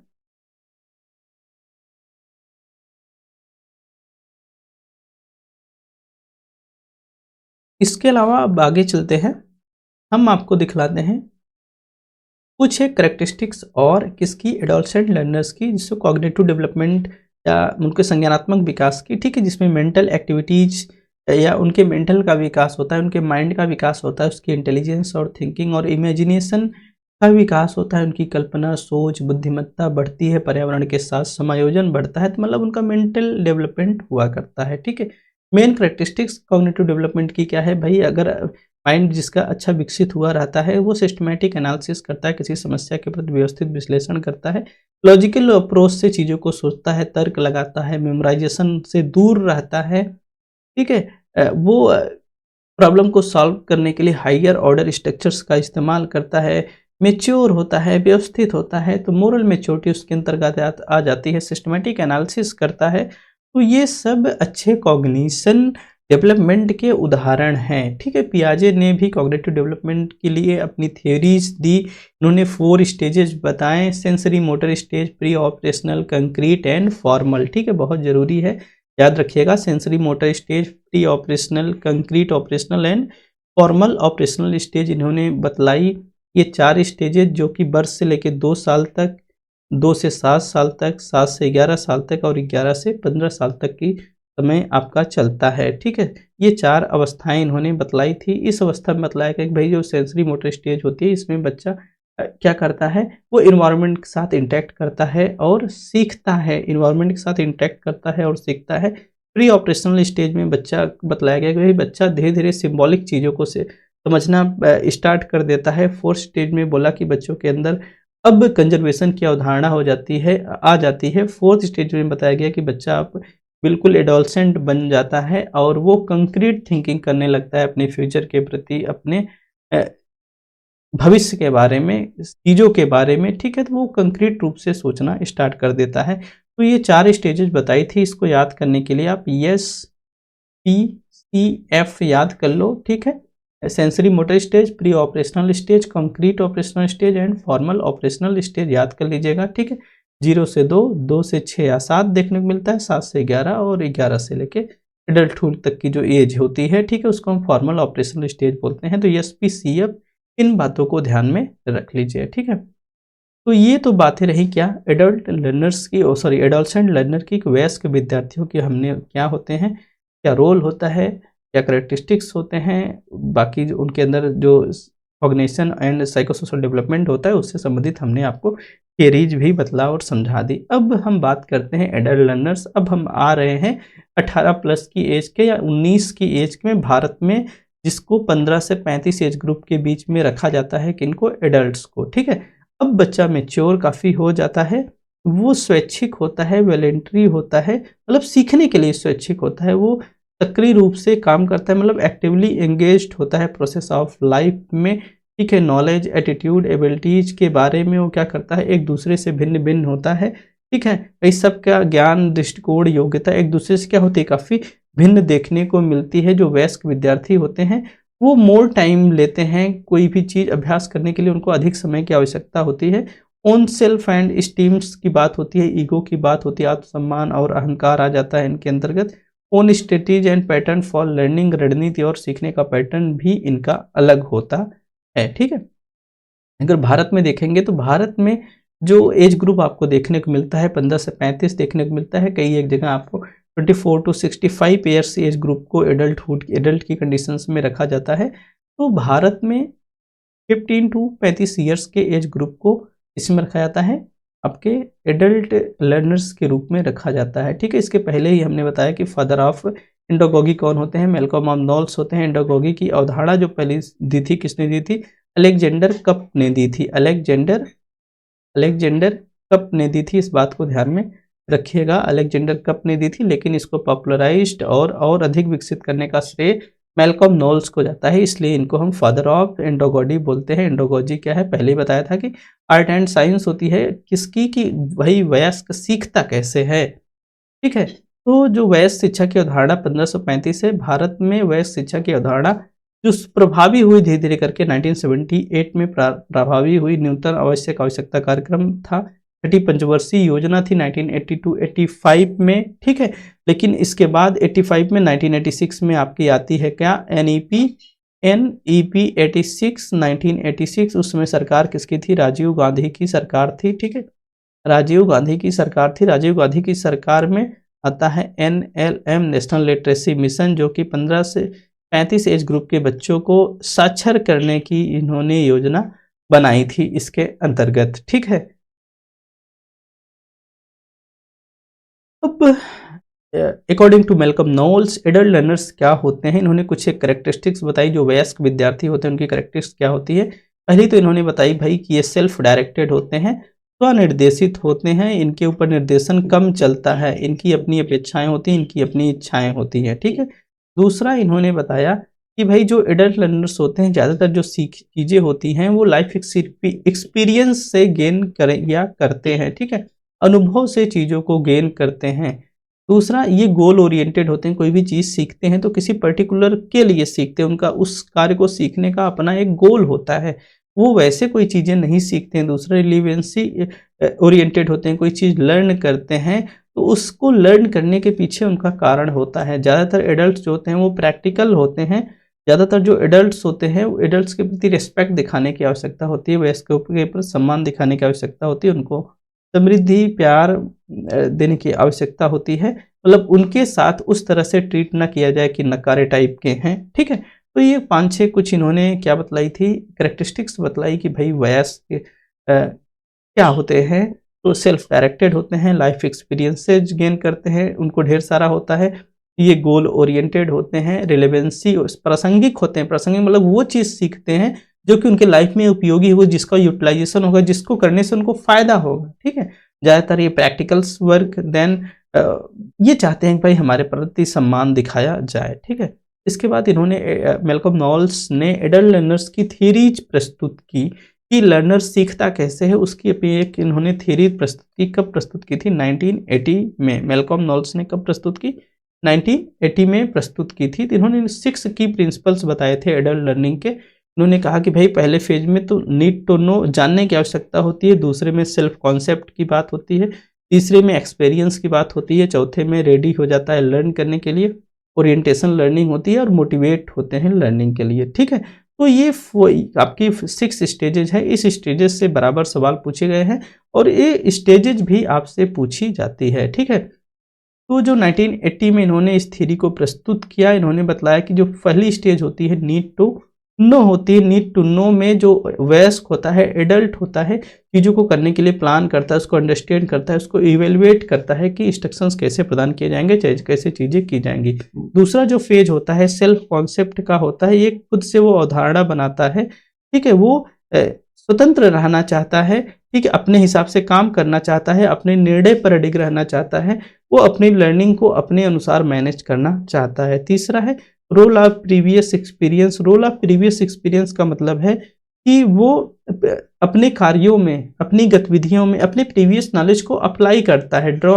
इसके अलावा अब आगे चलते हैं, हम आपको दिखलाते हैं कुछ एक करैक्टरिस्टिक्स और किसकी, एडोलसेंट लर्नर्स की, जिससे कॉग्निटिव डेवलपमेंट या उनके संज्ञानात्मक विकास की, ठीक है? जिसमें मेंटल एक्टिविटीज या उनके मेंटल का विकास होता है, उनके माइंड का विकास होता है, उसकी इंटेलिजेंस और थिंकिंग और इमेजिनेशन का विकास होता है, उनकी कल्पना, सोच, बुद्धिमत्ता बढ़ती है, पर्यावरण के साथ समायोजन बढ़ता है, तो मतलब उनका मेंटल डेवलपमेंट हुआ करता है, ठीक है? मेन करैक्टरिस्टिक्स कॉग्निटिव डेवलपमेंट की क्या है भाई, अगर माइंड जिसका अच्छा विकसित हुआ रहता है, वो सिस्टमैटिक एनालिसिस करता है, किसी समस्या के प्रति व्यवस्थित विश्लेषण करता है, लॉजिकल अप्रोच से चीज़ों को सोचता है, तर्क लगाता है, मेमोराइजेशन से दूर रहता है, ठीक है? वो प्रॉब्लम को सॉल्व करने के लिए हायर ऑर्डर स्ट्रक्चर्स का इस्तेमाल करता है, मैच्योर होता है, व्यवस्थित होता है, तो मोरल मैच्योरिटी उसके अंतर्गत आ जाती है, सिस्टमैटिक एनालिसिस करता है। तो ये सब अच्छे कॉग्निशन डेवलपमेंट के उदाहरण हैं, ठीक है? पियाजे ने भी कॉग्निटिव डेवलपमेंट के लिए अपनी थ्योरीज दी। इन्होंने 4 स्टेजेस बताएं, sensory motor stage, pre operational, concrete and formal, ठीक है? बहुत ज़रूरी है, याद रखिएगा। Sensory motor stage, pre operational, concrete operational and formal operational stage इन्होंने बतलाई। ये 4 स्टेजेज जो कि बर्थ से लेकर 2 साल तक, 2 से 7 साल तक, 7 से 11 साल तक और 11 से 15 साल तक की समय आपका चलता है, ठीक है? ये 4 अवस्थाएं इन्होंने बतलाई थी। इस अवस्था में बतलाया गया कि भाई जो सेंसरी मोटर स्टेज होती है, इसमें बच्चा क्या करता है, वो एनवायरनमेंट के साथ इंटरेक्ट करता है और सीखता है, एनवायरनमेंट के साथ इंटरेक्ट करता है और सीखता है। प्री ऑपरेशनल स्टेज में बच्चा बतलाया गया कि भाई बच्चा धीरे-धीरे सिंबॉलिक चीज़ों को से समझना स्टार्ट कर देता है। 4th स्टेज में बोला कि बच्चों के अंदर अब कंजर्वेशन की अवधारणा हो जाती है, आ जाती है। 4th स्टेज में बताया गया कि बच्चा अब बिल्कुल एडोलसेंट बन जाता है और वो कंक्रीट थिंकिंग करने लगता है अपने फ्यूचर के प्रति, अपने अ, भविष्य के बारे में, चीज़ों के बारे में, ठीक है? तो वो कंक्रीट रूप से सोचना स्टार्ट कर देता है। तो ये 4 स्टेजेस बताई थी, इसको याद करने के लिए आप SPCF याद कर लो, ठीक है? Sensory motor stage, pre operational stage, concrete operational stage and formal operational stage याद कर लीजिएगा, ठीक है? 0 से 2, 2 से 6 या 7 देखने को मिलता है, 7 से 11 और 11 से लेके एडल्टहुड तक की जो एज होती है, ठीक है? उसको हम फॉर्मल ऑपरेशनल स्टेज बोलते हैं। तो SPCF इन बातों को ध्यान में रख लीजिए, ठीक है? तो ये तो बातें रही क्या, एडल्ट लर्नर्स की, एडोलसेंट लर्नर की, वयस्क विद्यार्थियों की हमने क्या होते हैं, क्या रोल होता है, क्या करैक्टरिस्टिक्स होते हैं, बाकी जो उनके अंदर जो कॉग्निशन एंड साइकोसोशल डेवलपमेंट होता है उससे संबंधित हमने आपको थियरीज भी बतला और समझा दी। अब हम बात करते हैं एडल्ट लर्नर्स। अब हम आ रहे हैं 18 प्लस की एज के या 19 की एज में, भारत में जिसको 15 से 35 एज ग्रुप के बीच में रखा जाता है, किनको, एडल्ट्स को, ठीक है? अब बच्चा मैच्योर काफ़ी हो जाता है, वो स्वैच्छिक होता है, वॉलंटरी होता है, मतलब सीखने के लिए स्वैच्छिक होता है, वो सक्रिय रूप से काम करता है, मतलब एक्टिवली एंगेज्ड होता है प्रोसेस ऑफ लाइफ में, ठीक है। नॉलेज, एटीट्यूड, एबिलिटीज के बारे में वो क्या करता है, एक दूसरे से भिन्न भिन्न होता है, ठीक है। इस सब का ज्ञान, दृष्टिकोण, योग्यता एक दूसरे से क्या होती है, काफ़ी भिन्न देखने को मिलती है। जो वयस्क विद्यार्थी होते हैं वो मोर टाइम लेते हैं, कोई भी चीज़ अभ्यास करने के लिए उनको अधिक समय की आवश्यकता होती है। ओन सेल्फ एंड स्टीम्स की बात होती है, ईगो की बात होती है, आत्मसम्मान और अहंकार आ जाता है इनके अंतर्गत। Own strategy and pattern for learning, रणनीति और सीखने का पैटर्न भी इनका अलग होता है, ठीक है। अगर भारत में देखेंगे तो भारत में जो एज ग्रुप आपको देखने को मिलता है 15 से 35 देखने को मिलता है, कई एक जगह आपको 24 टू 65 ईयर्स एज ग्रुप को एडल्ट की कंडीशंस में रखा जाता है। तो भारत में 15 टू 35 ईयर्स के एज ग्रुप को इसमें रखा जाता है, आपके एडल्ट लर्नर्स के रूप में रखा जाता है, ठीक है। इसके पहले ही हमने बताया कि फादर ऑफ इंडोगॉगी कौन होते हैं, मैल्कॉम ऑफ नॉल्स होते हैं। इंडोगॉगी की अवधारणा जो पहली दी थी, किसने दी थी, अलेक्जेंडर कप ने दी थी। अलेक्जेंडर कप ने दी थी, इस बात को ध्यान में रखिएगा, अलेक्जेंडर कप ने दी थी। लेकिन इसको पॉपुलराइज्ड और अधिक विकसित करने का श्रेय मैल्कॉम नोल्स को जाता है, इसलिए इनको हम फादर ऑफ एंडोगॉजी बोलते हैं। एंडोगॉजी क्या है, पहले ही बताया था कि आर्ट एंड साइंस होती है किसकी, कि भाई वयस्क सीखता कैसे है, ठीक है। तो जो वयस्क शिक्षा की अवधारणा 1535 है, भारत में वयस्क शिक्षा की अवधारणा जो प्रभावी हुई धीरे धीरे करके 1978 में प्रभावी हुई। न्यूनतम आवश्यकता कार्यक्रम था, छठी पंचवर्षीय योजना थी 1982-85 में, ठीक है। लेकिन इसके बाद 85 में 1986 में आपकी आती है क्या, NEP 86 1986। उसमें सरकार किसकी थी, राजीव गांधी की सरकार थी, ठीक है, राजीव गांधी की सरकार थी। राजीव गांधी की सरकार में आता है NLM नेशनल लिटरेसी मिशन, जो कि 15 से 35 एज ग्रुप के बच्चों को साक्षर करने की इन्होंने योजना बनाई थी इसके अंतर्गत, ठीक है। अब according to Malcolm Knowles adult learners क्या होते हैं, इन्होंने कुछ एक करेक्टरिस्टिक्स बताई। जो वयस्क विद्यार्थी होते हैं उनकी करेक्टरिस्टिक्स क्या होती है। पहली तो इन्होंने बताई भाई कि ये सेल्फ डायरेक्टेड होते हैं, स्वनिर्देशित होते हैं, इनके ऊपर निर्देशन कम चलता है, इनकी अपनी अपेक्षाएं होती हैं, इनकी अपनी इच्छाएं होती हैं, ठीक है। दूसरा इन्होंने बताया कि भाई जो एडल्ट लर्नर्स होते हैं ज़्यादातर जो चीज़ें होती हैं वो लाइफ एक्सपीरियंस से गेन करें या करते हैं, ठीक है, अनुभव से चीज़ों को गेन करते हैं। दूसरा ये गोल ओरिएंटेड होते हैं, कोई भी चीज़ सीखते हैं तो किसी पर्टिकुलर के लिए सीखते हैं, उनका उस कार्य को सीखने का अपना एक गोल होता है, वो वैसे कोई चीज़ें नहीं सीखते हैं। दूसरा रिलीवेंसी ओरिएंटेड होते हैं, कोई चीज़ लर्न करते हैं तो उसको लर्न करने के पीछे उनका कारण होता है। ज़्यादातर एडल्ट्स जो होते हैं वो प्रैक्टिकल होते हैं, ज़्यादातर जो एडल्ट्स होते हैं वो एडल्ट्स के प्रति रिस्पेक्ट दिखाने की आवश्यकता होती है, वयस्कों के प्रति सम्मान दिखाने की आवश्यकता होती है, उनको समृद्धि प्यार देने की आवश्यकता होती है, मतलब उनके साथ उस तरह से ट्रीट ना किया जाए कि नकारे टाइप के हैं, ठीक है। तो ये 5-6 कुछ इन्होंने क्या बतलाई थी, करेक्टरिस्टिक्स बतलाई कि भाई वयस्क क्या होते हैं, तो सेल्फ डायरेक्टेड होते हैं, लाइफ एक्सपीरियंसेस गेन करते हैं, उनको ढेर सारा होता है, ये गोल ओरिएंटेड होते हैं, रिलेवेंसी प्रासंगिक होते हैं, प्रासंगिक मतलब वो चीज़ सीखते हैं जो कि उनके लाइफ में उपयोगी हो, जिसका यूटिलाइजेशन होगा, जिसको करने से उनको फायदा होगा, ठीक है। ज़्यादातर ये प्रैक्टिकल्स वर्क, देन ये चाहते हैं कि भाई हमारे प्रति सम्मान दिखाया जाए, ठीक है। इसके बाद इन्होंने मैल्कम नोल्स ने एडल्ट लर्नर्स की थ्योरीज प्रस्तुत की कि लर्नर सीखता कैसे है, उसकी अपनी एक इन्होंने थ्योरी प्रस्तुत की। कब प्रस्तुत की थी, 1980 में। मैल्कम नोल्स ने कब प्रस्तुत की, 1980 में प्रस्तुत की थी। तो इन्होंने 6 की प्रिंसिपल्स बताए थे एडल्ट लर्निंग के। उन्होंने कहा कि भाई पहले फेज में तो नीड टू नो, जानने की आवश्यकता होती है, दूसरे में सेल्फ कॉन्सेप्ट की बात होती है, तीसरे में एक्सपीरियंस की बात होती है, चौथे में रेडी हो जाता है लर्न करने के लिए, ओरिएंटेशन लर्निंग होती है, और मोटिवेट होते हैं लर्निंग के लिए, ठीक है। तो ये आपकी 6 स्टेजेज है, इस स्टेजेस से बराबर सवाल पूछे गए हैं और ये स्टेजेज भी आपसे पूछी जाती है, ठीक है। तो जो 1980 में इन्होंने इस थ्योरी को प्रस्तुत किया, इन्होंने बताया कि जो पहली स्टेज होती है नीड टू नो होती है। नीड टू नो में जो वयस्क होता है, एडल्ट होता है, चीज़ों को करने के लिए प्लान करता है, उसको अंडरस्टैंड करता है, उसको इवेलुएट करता है कि इंस्ट्रक्शंस कैसे प्रदान किए जाएंगे, कैसे चीज़ें की जाएंगी। दूसरा जो फेज होता है सेल्फ कॉन्सेप्ट का होता है, ये खुद से वो अवधारणा बनाता है, ठीक है, वो स्वतंत्र रहना चाहता है, ठीक है, अपने हिसाब से काम करना चाहता है, अपने निर्णय पर अडिग रहना चाहता है, वो अपनी लर्निंग को अपने अनुसार मैनेज करना चाहता है। तीसरा है role of previous experience. Role of previous experience का मतलब है कि वो अपने कार्यों में, अपनी गतिविधियों में अपने प्रीवियस नॉलेज को अप्लाई करता है। Draw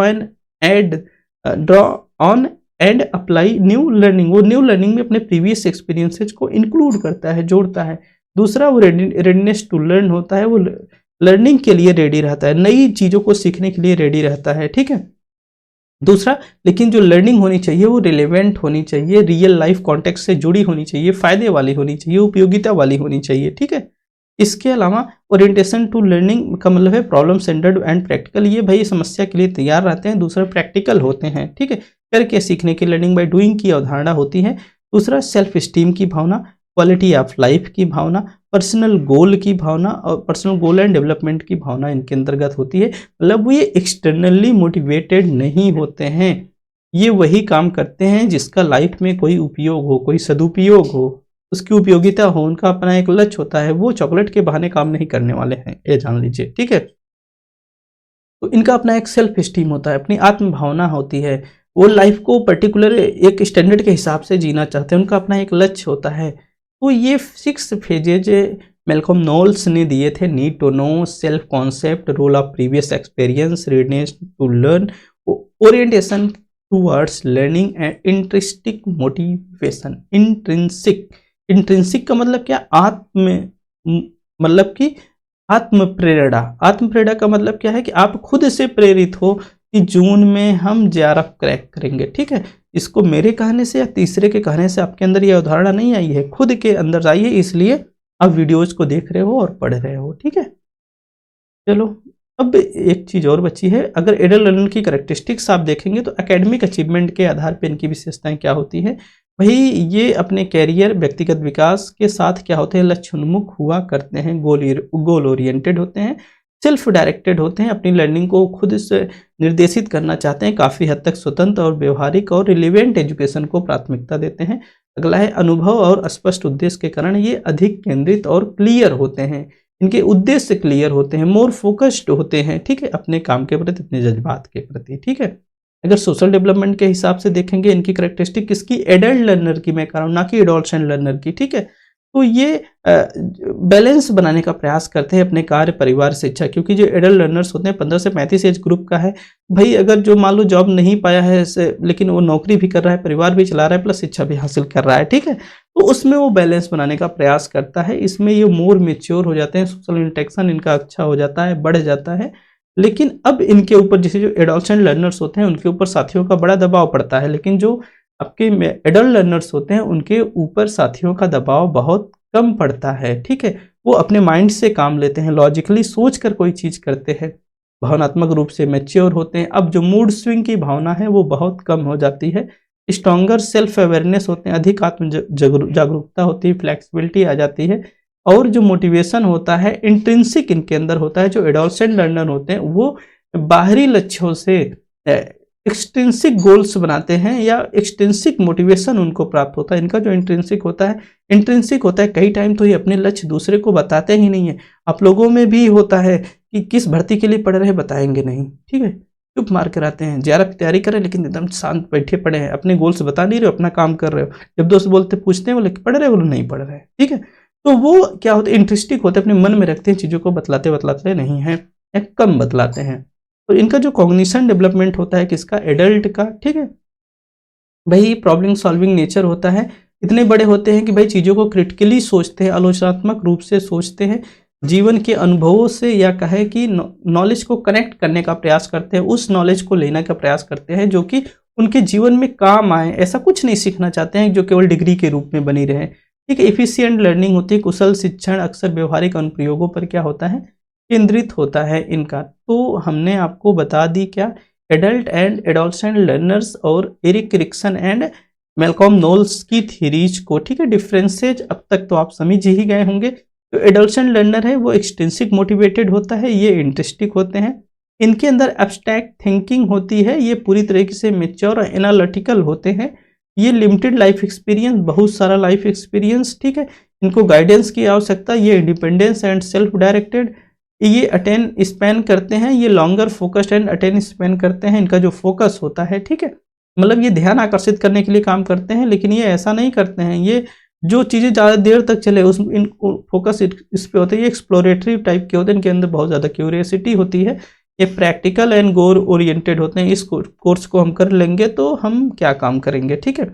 on and apply new learning. वो न्यू लर्निंग में अपने प्रीवियस एक्सपीरियंसेस को इंक्लूड करता है, जोड़ता है। दूसरा वो रेडीनेस टू लर्न होता है, वो लर्निंग के लिए रेडी रहता है, नई चीज़ों को सीखने के लिए रेडी रहता है, ठीक है। दूसरा, लेकिन जो लर्निंग होनी चाहिए वो रिलेवेंट होनी चाहिए, रियल लाइफ कॉन्टेक्स्ट से जुड़ी होनी चाहिए, फायदे वाली होनी चाहिए, उपयोगिता वाली होनी चाहिए, ठीक है। इसके अलावा ओरिएंटेशन टू लर्निंग का मतलब है प्रॉब्लम सेंटर्ड एंड प्रैक्टिकल। ये भाई समस्या के लिए तैयार रहते हैं। दूसरा प्रैक्टिकल होते हैं, ठीक है, करके सीखने की लर्निंग बाय डूइंग की अवधारणा होती है। दूसरा सेल्फ स्टीम की भावना, क्वालिटी ऑफ लाइफ की भावना, पर्सनल गोल की भावना और पर्सनल गोल एंड डेवलपमेंट की भावना इनके अंतर्गत होती है। मतलब ये एक्सटर्नली मोटिवेटेड नहीं होते हैं, ये वही काम करते हैं जिसका लाइफ में कोई उपयोग हो, कोई सदुपयोग हो, उसकी उपयोगिता हो, उनका अपना एक लक्ष्य होता है। वो चॉकलेट के बहाने काम नहीं करने वाले हैं, ये जान लीजिए, ठीक है। तो इनका अपना एक सेल्फ स्टीम होता है, अपनी आत्म भावना होती है। वो लाइफ को पर्टिकुलर एक स्टैंडर्ड के हिसाब से जीना चाहते हैं, उनका अपना एक लक्ष्य होता है। तो ये 6 फेजेज मैल्कॉम नोल्स ने दिए थे। Need to know, self concept, role of previous experience, readiness to learn, orientation towards learning and intrinsic motivation. Intrinsic का मतलब क्या? मतलब कि आत्म प्रेरणा। आत्म प्रेरणा का मतलब क्या है कि आप खुद से प्रेरित हो कि जून में हम जेआरएफ क्रैक करेंगे, ठीक है। इसको मेरे कहने से या तीसरे के कहने से आपके अंदर ये अवधारणा नहीं आई है, खुद के अंदर आई है, इसलिए आप वीडियोज को देख रहे हो और पढ़ रहे हो, ठीक है। चलो, अब एक चीज़ और बची है। अगर एडल्ट लर्नर की कैरेक्टरिस्टिक्स आप देखेंगे तो एकेडमिक अचीवमेंट के आधार पर इनकी विशेषताएं क्या होती है। भाई ये अपने कैरियर, व्यक्तिगत विकास के साथ क्या होते हैं, लक्ष्य उन्मुख हुआ करते हैं, गोल ओरिएंटेड होते हैं, सेल्फ डायरेक्टेड होते हैं, अपनी लर्निंग को खुद से निर्देशित करना चाहते हैं, काफ़ी हद तक स्वतंत्र और व्यवहारिक और रिलेवेंट एजुकेशन को प्राथमिकता देते हैं। अगला है अनुभव और स्पष्ट उद्देश्य के कारण ये अधिक केंद्रित और क्लियर होते हैं, इनके उद्देश्य क्लियर होते हैं, मोर फोकस्ड होते हैं, ठीक है, अपने काम के प्रति, अपने जज्बात के प्रति, ठीक है। अगर सोशल डेवलपमेंट के हिसाब से देखेंगे इनकी कैरेक्टरिस्टिक किसकी, एडल्ट लर्नर की मैं कह रहा हूँ, ना कि एडोलसेंट लर्नर की, ठीक है। तो ये बैलेंस बनाने का प्रयास करते हैं अपने कार्य, परिवार, शिक्षा। क्योंकि जो एडल्ट लर्नर्स होते हैं 15 से 35 एज ग्रुप का है भाई, अगर जो मान लो जॉब नहीं पाया है लेकिन वो नौकरी भी कर रहा है, परिवार भी चला रहा है, प्लस शिक्षा भी हासिल कर रहा है, ठीक है, तो उसमें वो बैलेंस बनाने का प्रयास करता है। इसमें ये मोर मेच्योर हो जाते हैं, सोशल इंटरेक्शन इनका अच्छा हो जाता है, बढ़ जाता है। लेकिन अब इनके ऊपर जैसे जो एडोलसेंट लर्नर्स होते हैं उनके ऊपर साथियों का बड़ा दबाव पड़ता है, लेकिन जो आपके एडल्ट लर्नर्स होते हैं उनके ऊपर साथियों का दबाव बहुत कम पड़ता है, ठीक है। वो अपने माइंड से काम लेते हैं, लॉजिकली सोच कर कोई चीज़ करते हैं, भावनात्मक रूप से मैच्योर होते हैं। अब जो मूड स्विंग की भावना है वो बहुत कम हो जाती है। स्ट्रॉन्गर सेल्फ अवेयरनेस होते हैं, अधिक आत्म जागरूकता होती है, फ्लेक्सिबिलिटी आ जाती है। और जो मोटिवेशन होता है इंट्रिंसिक इनके अंदर होता है। जो एडोलसेंट लर्नर होते हैं वो बाहरी लक्ष्यों से एक्सट्रिंसिक गोल्स बनाते हैं या एक्सट्रिंसिक मोटिवेशन उनको प्राप्त होता है। इनका जो इंट्रिंसिक होता है कई टाइम तो ये अपने लक्ष्य दूसरे को बताते ही नहीं है। आप लोगों में भी होता है कि किस भर्ती के लिए पढ़ रहे हैं बताएंगे नहीं, ठीक है, चुप मार कर आते हैं, जेआरएफ की तैयारी करें लेकिन एकदम शांत बैठे पड़े हैं, अपने गोल्स बता नहीं रहे हो, अपना काम कर रहे हो। जब दोस्त बोलते पूछते हैं बोले पढ़ रहे, बोले नहीं पढ़ रहे, ठीक है। तो वो क्या होते हैं, इंटरेस्टिक होते हैं, अपने मन में रखते हैं, चीज़ों को बतलाते नहीं हैं या कम बतलाते हैं। तो इनका जो कॉग्निशन डेवलपमेंट होता है किसका, एडल्ट का, ठीक है। भाई प्रॉब्लम सॉल्विंग नेचर होता है, इतने बड़े होते हैं कि भाई चीज़ों को क्रिटिकली सोचते हैं, आलोचनात्मक रूप से सोचते हैं, जीवन के अनुभवों से या कहे कि नॉलेज को कनेक्ट करने का प्रयास करते हैं, उस नॉलेज को लेने का प्रयास करते हैं जो कि उनके जीवन में काम आए। ऐसा कुछ नहीं सीखना चाहते हैं जो केवल डिग्री के रूप में बनी रहे, ठीक है। एफिशिएंट लर्निंग होती है, कुशल शिक्षण अक्सर व्यवहारिक अनुप्रयोगों पर क्या होता है, केंद्रित होता है इनका। तो हमने आपको बता दी क्या, एडल्ट एंड एडोलसेंट लर्नर्स और Erik Erikson and Malcolm Knowles की थ्योरीज को, ठीक है। डिफरेंसेज अब तक तो आप समझ ही गए होंगे। जो एडोलसेंट लर्नर है वो एक्सट्रिंसिक मोटिवेटेड होता है, ये इंटरेस्टिक होते हैं, इनके अंदर एब्स्ट्रैक्ट थिंकिंग होती है, ये पूरी तरीके से मैच्योर और एनालिटिकल होते हैं, ये लिमिटेड लाइफ एक्सपीरियंस, बहुत सारा लाइफ एक्सपीरियंस, ठीक है। इनको गाइडेंस की आवश्यकता, ये इंडिपेंडेंस एंड सेल्फ डायरेक्टेड, ये अटेन स्पेन करते हैं, ये longer focused and attain Spain करते हैं, इनका जो फोकस होता है, ठीक है, मतलब ये ध्यान आकर्षित करने के लिए काम करते हैं, लेकिन ये ऐसा नहीं करते हैं, ये जो चीज़ें ज़्यादा देर तक चले उस इनको फोकस इस पे होते हैं, ये एक्सप्लोरेटरी टाइप के होते हैं, इनके अंदर बहुत ज़्यादा क्यूरियोसिटी होती है, ये प्रैक्टिकल एंड गोल ओरिएंटेड होते हैं। इस कोर्स को हम कर लेंगे तो हम क्या काम करेंगे, ठीक है।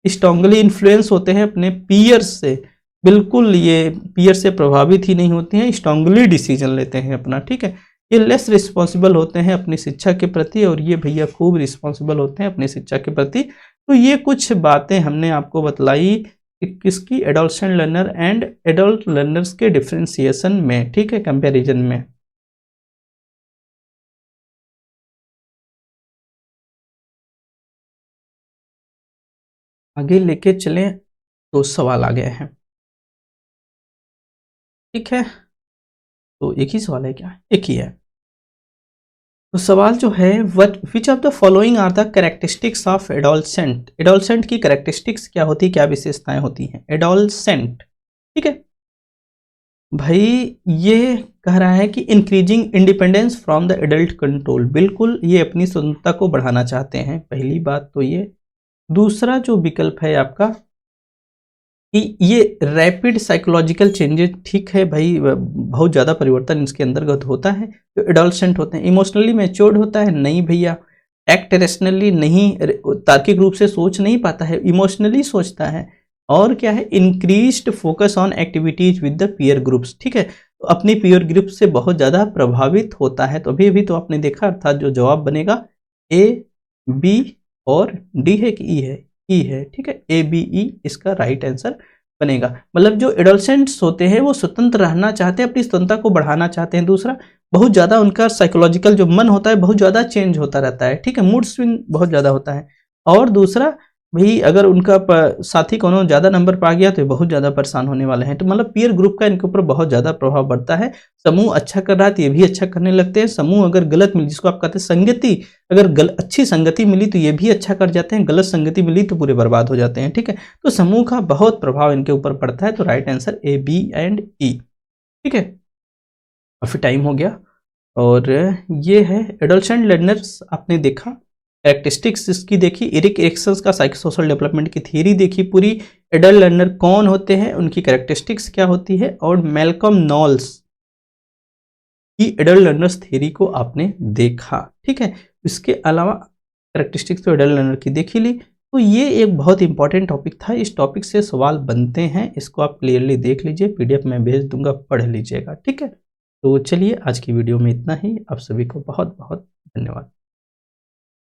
स्ट्रांगली इन्फ्लुएंस होते हैं अपने पीयर्स से, बिल्कुल ये पीयर से प्रभावित ही नहीं होते हैं, स्ट्रांगली डिसीजन लेते हैं अपना, ठीक है। ये लेस रिस्पॉन्सिबल होते हैं अपनी शिक्षा के प्रति, और ये भैया खूब रिस्पॉन्सिबल होते हैं अपनी शिक्षा के प्रति। तो ये कुछ बातें हमने आपको बतलाई किसकी, adolescent learner and adult learners के डिफ्रेंसिएशन में, ठीक है, कंपैरिजन में। आगे लेके चलें तो सवाल आ गए हैं, ठीक है। तो एक ही सवाल है क्या, एक ही है। तो सवाल जो है, what which of the following are the characteristics of adolescent. Adolescent की कैरेक्टरिस्टिक्स क्या होती है, क्या विशेषताएं होती हैं एडोलसेंट, ठीक है भाई। ये कह रहा है कि increasing independence from the adult control, बिल्कुल ये अपनी स्वतंत्रता को बढ़ाना चाहते हैं, पहली बात तो ये। दूसरा जो विकल्प है आपका कि ये रैपिड साइकोलॉजिकल चेंजेस, ठीक है भाई, बहुत ज़्यादा परिवर्तन इसके अंतर्गत होता है। जो एडोलसेंट होते हैं, इमोशनली मैच्योर्ड होता है, नहीं भैया। एक्ट रैशनली, नहीं, तार्किक रूप से सोच नहीं पाता है, इमोशनली सोचता है। और क्या है, increased focus on activities with the peer groups, ठीक है, तो अपनी पीयर ग्रुप से बहुत ज़्यादा प्रभावित होता है। तो अभी अभी तो आपने देखा, अर्थात जो जवाब बनेगा ए, बी और डी है कि ई है, ई है, ठीक है, ए बी ई इसका राइट आंसर बनेगा। मतलब जो एडोलसेंट्स होते हैं वो स्वतंत्र रहना चाहते हैं, अपनी स्वतंत्रता को बढ़ाना चाहते हैं। दूसरा, बहुत ज़्यादा उनका साइकोलॉजिकल जो मन होता है बहुत ज़्यादा चेंज होता रहता है, ठीक है, मूड स्विंग बहुत ज़्यादा होता है। और दूसरा भाई, अगर उनका साथी कोनो ज़्यादा नंबर पा गया तो ये बहुत ज़्यादा परेशान होने वाले हैं। तो मतलब पीयर ग्रुप का इनके ऊपर बहुत ज़्यादा प्रभाव पड़ता है। समूह अच्छा कर रहा है तो ये भी अच्छा करने लगते हैं, समूह अगर गलत मिली, जिसको आप कहते हैं संगति, अगर अच्छी संगति मिली तो ये भी अच्छा कर जाते हैं, गलत संगति मिली तो पूरे बर्बाद हो जाते हैं, ठीक है। तो समूह का बहुत प्रभाव इनके ऊपर पड़ता है। तो right answer A, B and E, ठीक है। काफ़ी टाइम हो गया, और ये है एडोलसेंट लर्नर्स, आपने देखा कैरेक्टरिस्टिक्स इसकी देखी, एरिक एरिक्सन का साइको सोशल डेवलपमेंट की थियरी देखी पूरी, एडल्ट लर्नर कौन होते हैं, उनकी कैरेक्टरिस्टिक्स क्या होती है, और मैल्कम नॉल्स की एडल्ट लर्नर्स थियरी को आपने देखा, ठीक है। इसके अलावा कैरेक्टरिस्टिक्स तो एडल्ट लर्नर की देखी ली। तो ये एक बहुत इंपॉर्टेंट टॉपिक था, इस टॉपिक से सवाल बनते हैं, इसको आप क्लियरली देख लीजिए, पीडीएफ में भेज दूंगा, पढ़ लीजिएगा, ठीक है। तो चलिए आज की वीडियो में इतना ही, आप सभी को बहुत बहुत धन्यवाद।